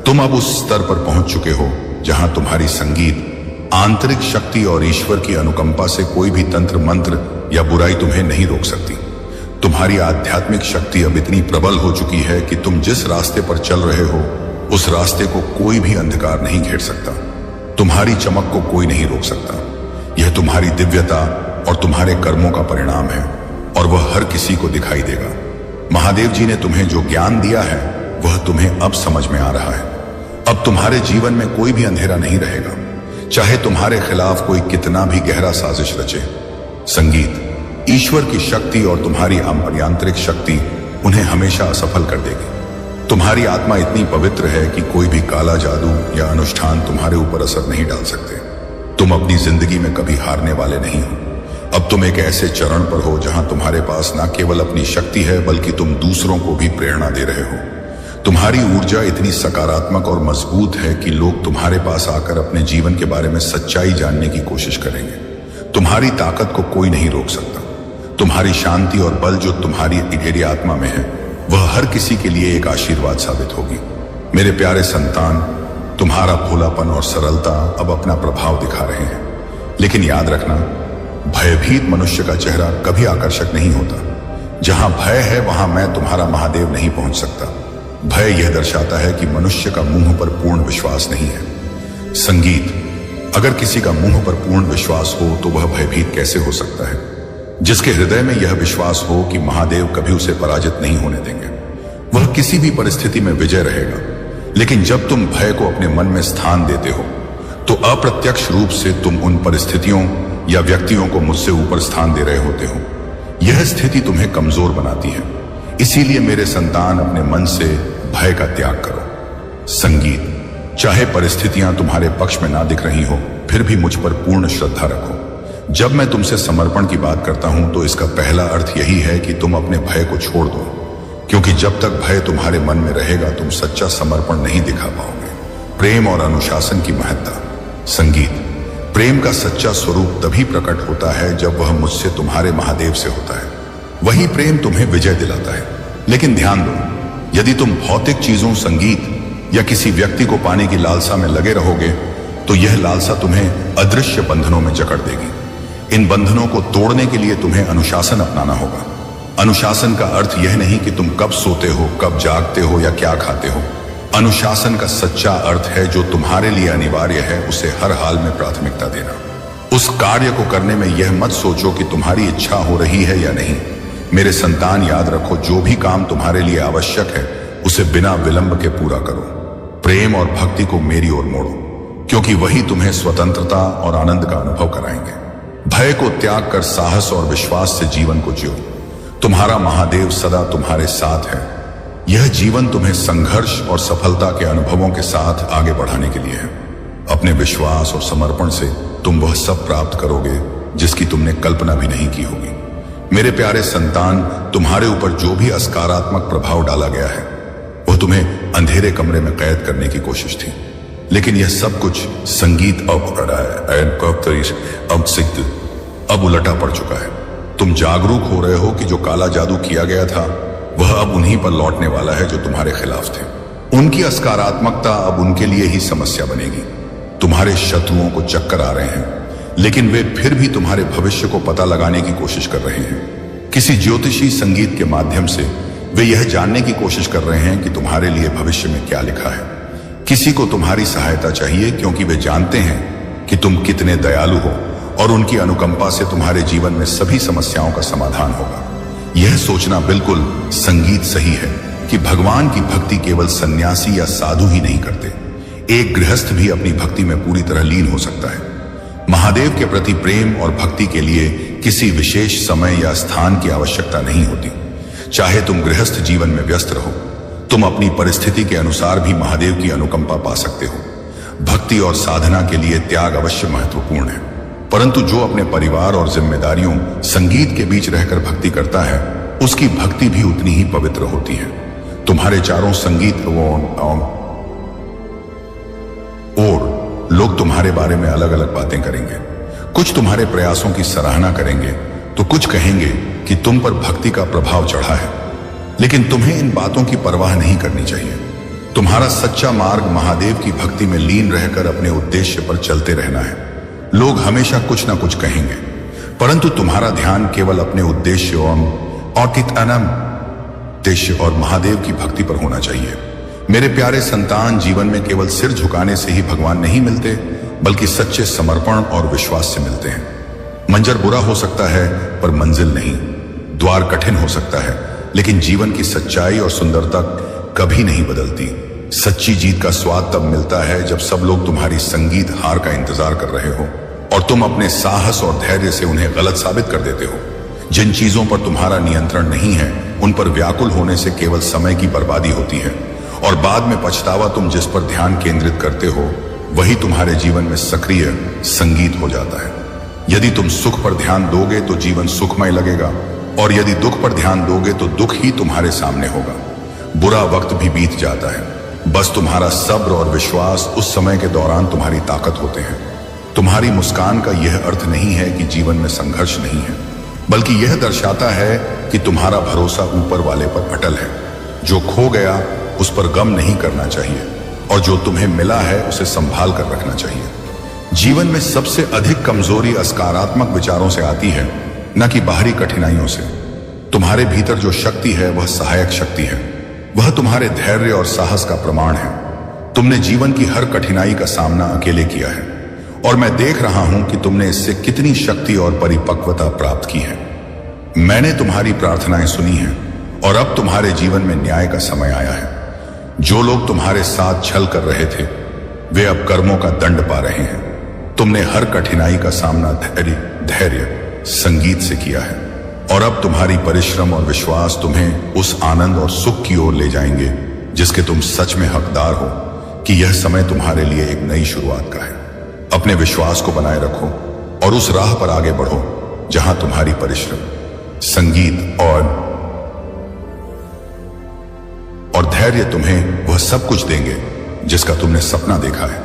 तुम अब उस स्तर पर पहुंच चुके हो जहां तुम्हारी संगीत, आंतरिक शक्ति और ईश्वर की अनुकंपा से कोई भी तंत्र मंत्र या बुराई तुम्हें नहीं रोक सकती। तुम्हारी आध्यात्मिक शक्ति अब इतनी प्रबल हो चुकी है कि तुम जिस रास्ते पर चल रहे हो उस रास्ते को कोई भी अंधकार नहीं घेर सकता। तुम्हारी चमक को कोई नहीं रोक सकता। यह तुम्हारी दिव्यता और तुम्हारे कर्मों का परिणाम है और वह हर किसी को दिखाई देगा। महादेव जी ने तुम्हें जो ज्ञान दिया है वह तुम्हें अब समझ में आ रहा है। अब तुम्हारे जीवन में कोई भी अंधेरा नहीं रहेगा, चाहे तुम्हारे खिलाफ कोई कितना भी गहरा साजिश रचे। संगीत, ईश्वर की शक्ति और तुम्हारी आंतरिक शक्ति उन्हें हमेशा असफल कर देगी। तुम्हारी आत्मा इतनी पवित्र है कि कोई भी काला जादू या अनुष्ठान तुम्हारे ऊपर असर नहीं डाल सकते। तुम अपनी जिंदगी में कभी हारने वाले नहीं हो। अब तुम एक ऐसे चरण पर हो जहां तुम्हारे पास न केवल अपनी शक्ति है बल्कि तुम दूसरों को भी प्रेरणा दे रहे हो। तुम्हारी ऊर्जा इतनी सकारात्मक और मजबूत है कि लोग तुम्हारे पास आकर अपने जीवन के बारे में सच्चाई जानने की कोशिश करेंगे। तुम्हारी ताकत को कोई नहीं रोक सकता। तुम्हारी शांति और बल जो तुम्हारी गहरी आत्मा में है वह हर किसी के लिए एक आशीर्वाद साबित होगी। मेरे प्यारे संतान, तुम्हारा भोलापन और सरलता अब अपना प्रभाव दिखा रहे हैं, लेकिन याद रखना, भयभीत मनुष्य का चेहरा कभी आकर्षक नहीं होता। जहां भय है वहां मैं तुम्हारा महादेव नहीं पहुंच सकता। भय यह दर्शाता है कि मनुष्य का मुंह पर पूर्ण विश्वास नहीं है। संगीत, अगर किसी का मुंह पर पूर्ण विश्वास हो तो वह भयभीत कैसे हो सकता है? जिसके हृदय में यह विश्वास हो कि महादेव कभी उसे पराजित नहीं होने देंगे, वह किसी भी परिस्थिति में विजय रहेगा। लेकिन जब तुम भय को अपने मन में स्थान देते हो तो अप्रत्यक्ष रूप से तुम उन परिस्थितियों या व्यक्तियों को मुझसे ऊपर स्थान दे रहे होते हो। यह स्थिति तुम्हें कमजोर बनाती है। इसीलिए मेरे संतान, अपने मन से भय का त्याग करो। संगीत, चाहे परिस्थितियां तुम्हारे पक्ष में ना दिख रही हो, फिर भी मुझ पर पूर्ण श्रद्धा रखो। जब मैं तुमसे समर्पण की बात करता हूं तो इसका पहला अर्थ यही है कि तुम अपने भय को छोड़ दो, क्योंकि जब तक भय तुम्हारे मन में रहेगा तुम सच्चा समर्पण नहीं दिखा पाओगे। प्रेम और अनुशासन की महत्ता। संगीत, प्रेम का सच्चा स्वरूप तभी प्रकट होता है जब वह मुझसे, तुम्हारे महादेव से होता है। वही प्रेम तुम्हें विजय दिलाता है। लेकिन ध्यान दो, यदि तुम भौतिक चीजों, संगीत या किसी व्यक्ति को पाने की लालसा में लगे रहोगे तो यह लालसा तुम्हें अदृश्य बंधनों में जकड़ देगी। इन बंधनों को तोड़ने के लिए तुम्हें अनुशासन अपनाना होगा। अनुशासन का अर्थ यह नहीं कि तुम कब सोते हो, कब जागते हो या क्या खाते हो। अनुशासन का सच्चा अर्थ है जो तुम्हारे लिए अनिवार्य है उसे हर हाल में प्राथमिकता देना। उस कार्य को करने में यह मत सोचो कि तुम्हारी इच्छा हो रही है या नहीं। मेरे संतान, याद रखो, जो भी काम तुम्हारे लिए आवश्यक है उसे बिना विलंब के पूरा करो। प्रेम और भक्ति को मेरी ओर मोड़ो, क्योंकि वही तुम्हें स्वतंत्रता और आनंद का अनुभव कराएंगे। भय भय को त्याग कर साहस और विश्वास से जीवन को जियो। तुम्हारा महादेव सदा तुम्हारे साथ है। यह जीवन तुम्हें संघर्ष और सफलता के अनुभवों के साथ आगे बढ़ाने के लिए है। अपने विश्वास और समर्पण से तुम वह सब प्राप्त करोगे जिसकी तुमने कल्पना भी नहीं की होगी। मेरे प्यारे संतान, तुम्हारे ऊपर जो भी असकारात्मक प्रभाव डाला गया है वह तुम्हें अंधेरे कमरे में कैद करने की कोशिश थी, लेकिन यह सब कुछ संगीत अब उलटा पड़ चुका है। तुम जागरूक हो रहे हो कि जो काला जादू किया गया था वह अब उन्हीं पर लौटने वाला है जो तुम्हारे खिलाफ थे। उनकी असकारात्मकता अब उनके लिए ही समस्या बनेगी। तुम्हारे शत्रुओं को चक्कर आ रहे हैं, लेकिन वे फिर भी तुम्हारे भविष्य को पता लगाने की कोशिश कर रहे हैं। किसी ज्योतिषी संगीत के माध्यम से वे यह जानने की कोशिश कर रहे हैं कि तुम्हारे लिए भविष्य में क्या लिखा है। किसी को तुम्हारी सहायता चाहिए क्योंकि वे जानते हैं कि तुम कितने दयालु हो और उनकी अनुकंपा से तुम्हारे जीवन में सभी समस्याओं का समाधान होगा। यह सोचना बिल्कुल संगीत सही है कि भगवान की भक्ति केवल सन्यासी या साधु ही नहीं करते, एक गृहस्थ भी अपनी भक्ति में पूरी तरह लीन हो सकता है। महादेव के प्रति प्रेम और भक्ति के लिए किसी विशेष समय या स्थान की आवश्यकता नहीं होती। चाहे तुम गृहस्थ जीवन में व्यस्त रहो, तुम अपनी परिस्थिति के अनुसार भी महादेव की अनुकंपा पा सकते हो। भक्ति और साधना के लिए त्याग अवश्य महत्वपूर्ण है, परंतु जो अपने परिवार और जिम्मेदारियों संगीत के बीच रहकर भक्ति करता है उसकी भक्ति भी उतनी ही पवित्र होती है। तुम्हारे चारों संगीत और लोग तुम्हारे बारे में अलग अलग बातें करेंगे। कुछ तुम्हारे प्रयासों की सराहना करेंगे तो कुछ कहेंगे कि तुम पर भक्ति का प्रभाव चढ़ा है, लेकिन तुम्हें इन बातों की परवाह नहीं करनी चाहिए। तुम्हारा सच्चा मार्ग महादेव की भक्ति में लीन रहकर अपने उद्देश्य पर चलते रहना है। लोग हमेशा कुछ ना कुछ कहेंगे, परंतु तुम्हारा ध्यान केवल अपने उद्देश्य और महादेव की भक्ति पर होना चाहिए। मेरे प्यारे संतान, जीवन में केवल सिर झुकाने से ही भगवान नहीं मिलते, बल्कि सच्चे समर्पण और विश्वास से मिलते हैं। मंजर बुरा हो सकता है पर मंजिल नहीं। द्वार कठिन हो सकता है, लेकिन जीवन की सच्चाई और सुंदरता कभी नहीं बदलती। सच्ची जीत का स्वाद तब मिलता है जब सब लोग तुम्हारी संगीत हार का इंतजार कर रहे हो और तुम अपने साहस और धैर्य से उन्हें गलत साबित कर देते हो। जिन चीजों पर तुम्हारा नियंत्रण नहीं है उन पर व्याकुल होने से केवल समय की बर्बादी होती है, और बाद में पछतावा तुम जिस पर ध्यान केंद्रित करते हो वही तुम्हारे जीवन में सक्रिय संगीत हो जाता है। यदि तुम सुख पर ध्यान दोगे तो जीवन सुखमय लगेगा, और यदि दुख पर ध्यान दोगे तो दुख ही तुम्हारे सामने होगा। बुरा वक्त भी बीत जाता है, बस तुम्हारा सब्र और विश्वास उस समय के दौरान तुम्हारी ताकत होते हैं। तुम्हारी मुस्कान का यह अर्थ नहीं है कि जीवन में संघर्ष नहीं है, बल्कि यह दर्शाता है कि तुम्हारा भरोसा ऊपर वाले पर अटल है। जो खो गया उस पर गम नहीं करना चाहिए, और जो तुम्हें मिला है उसे संभाल कर रखना चाहिए। जीवन में सबसे अधिक कमजोरी सकारात्मक विचारों से आती है, न कि बाहरी कठिनाइयों से। तुम्हारे भीतर जो शक्ति है वह सहायक शक्ति है। वह तुम्हारे धैर्य और साहस का प्रमाण है। तुमने जीवन की हर कठिनाई का सामना अकेले किया है, और मैं देख रहा हूं कि तुमने इससे कितनी शक्ति और परिपक्वता प्राप्त की है। मैंने तुम्हारी प्रार्थनाएं सुनी हैं, और अब तुम्हारे जीवन में न्याय का समय आया है। जो लोग तुम्हारे साथ छल कर रहे थे वे अब कर्मों का दंड पा रहे हैं। तुमने हर कठिनाई का सामना धैर्य संगीत से किया है, और अब तुम्हारी परिश्रम और विश्वास तुम्हें उस आनंद और सुख की ओर ले जाएंगे जिसके तुम सच में हकदार हो कि यह समय तुम्हारे लिए एक नई शुरुआत का है। अपने विश्वास को बनाए रखो और उस राह पर आगे बढ़ो जहां तुम्हारी परिश्रम, संगीत और धैर्य तुम्हें वह सब कुछ देंगे जिसका तुमने सपना देखा है।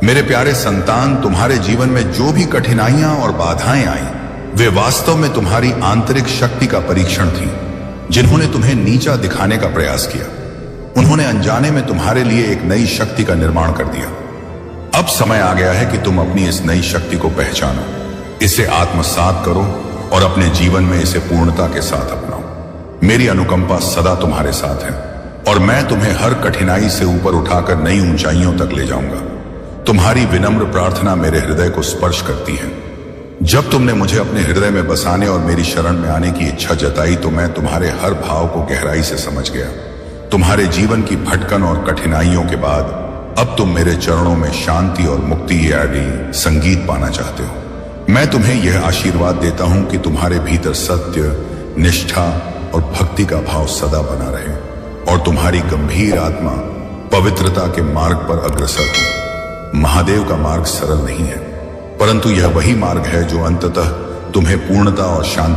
मेरे प्यारे संतान, तुम्हारे जीवन में जो भी कठिनाइयां और बाधाएं आई वे वास्तव में तुम्हारी आंतरिक शक्ति का परीक्षण थी, जिन्होंने तुम्हें नीचा दिखाने का प्रयास किया। उन्होंने अनजाने में तुम्हारे लिए एक नई शक्ति का निर्माण कर दिया। अब समय आ गया है कि तुम अपनी इस नई शक्ति को पहचानो, इसे आत्मसात करो और अपने जीवन में इसे पूर्णता के साथ अपनाओ। मेरी अनुकंपा सदा तुम्हारे साथ है, और मैं तुम्हें हर कठिनाई से ऊपर उठाकर नई ऊंचाइयों तक ले जाऊंगा। तुम्हारी विनम्र प्रार्थना मेरे हृदय को स्पर्श करती है। जब तुमने मुझे अपने हृदय में बसाने और मेरी शरण में आने की इच्छा जताई तो मैं तुम्हारे हर भाव को गहराई से समझ गया। तुम्हारे जीवन की भटकन और कठिनाइयों के बाद अब तुम मेरे चरणों में शांति और मुक्ति यानी संगीत पाना चाहते हो। मैं तुम्हें यह आशीर्वाद देता हूं कि तुम्हारे भीतर सत्य, निष्ठा और भक्ति का भाव सदा बना रहे और तुम्हारी गंभीर आत्मा पवित्रता के मार्ग पर अग्रसर हो। महादेव का मार्ग सरल नहीं है, परंतु यह वही मार्ग है जो अंततः तुम्हें पूर्णता और शांति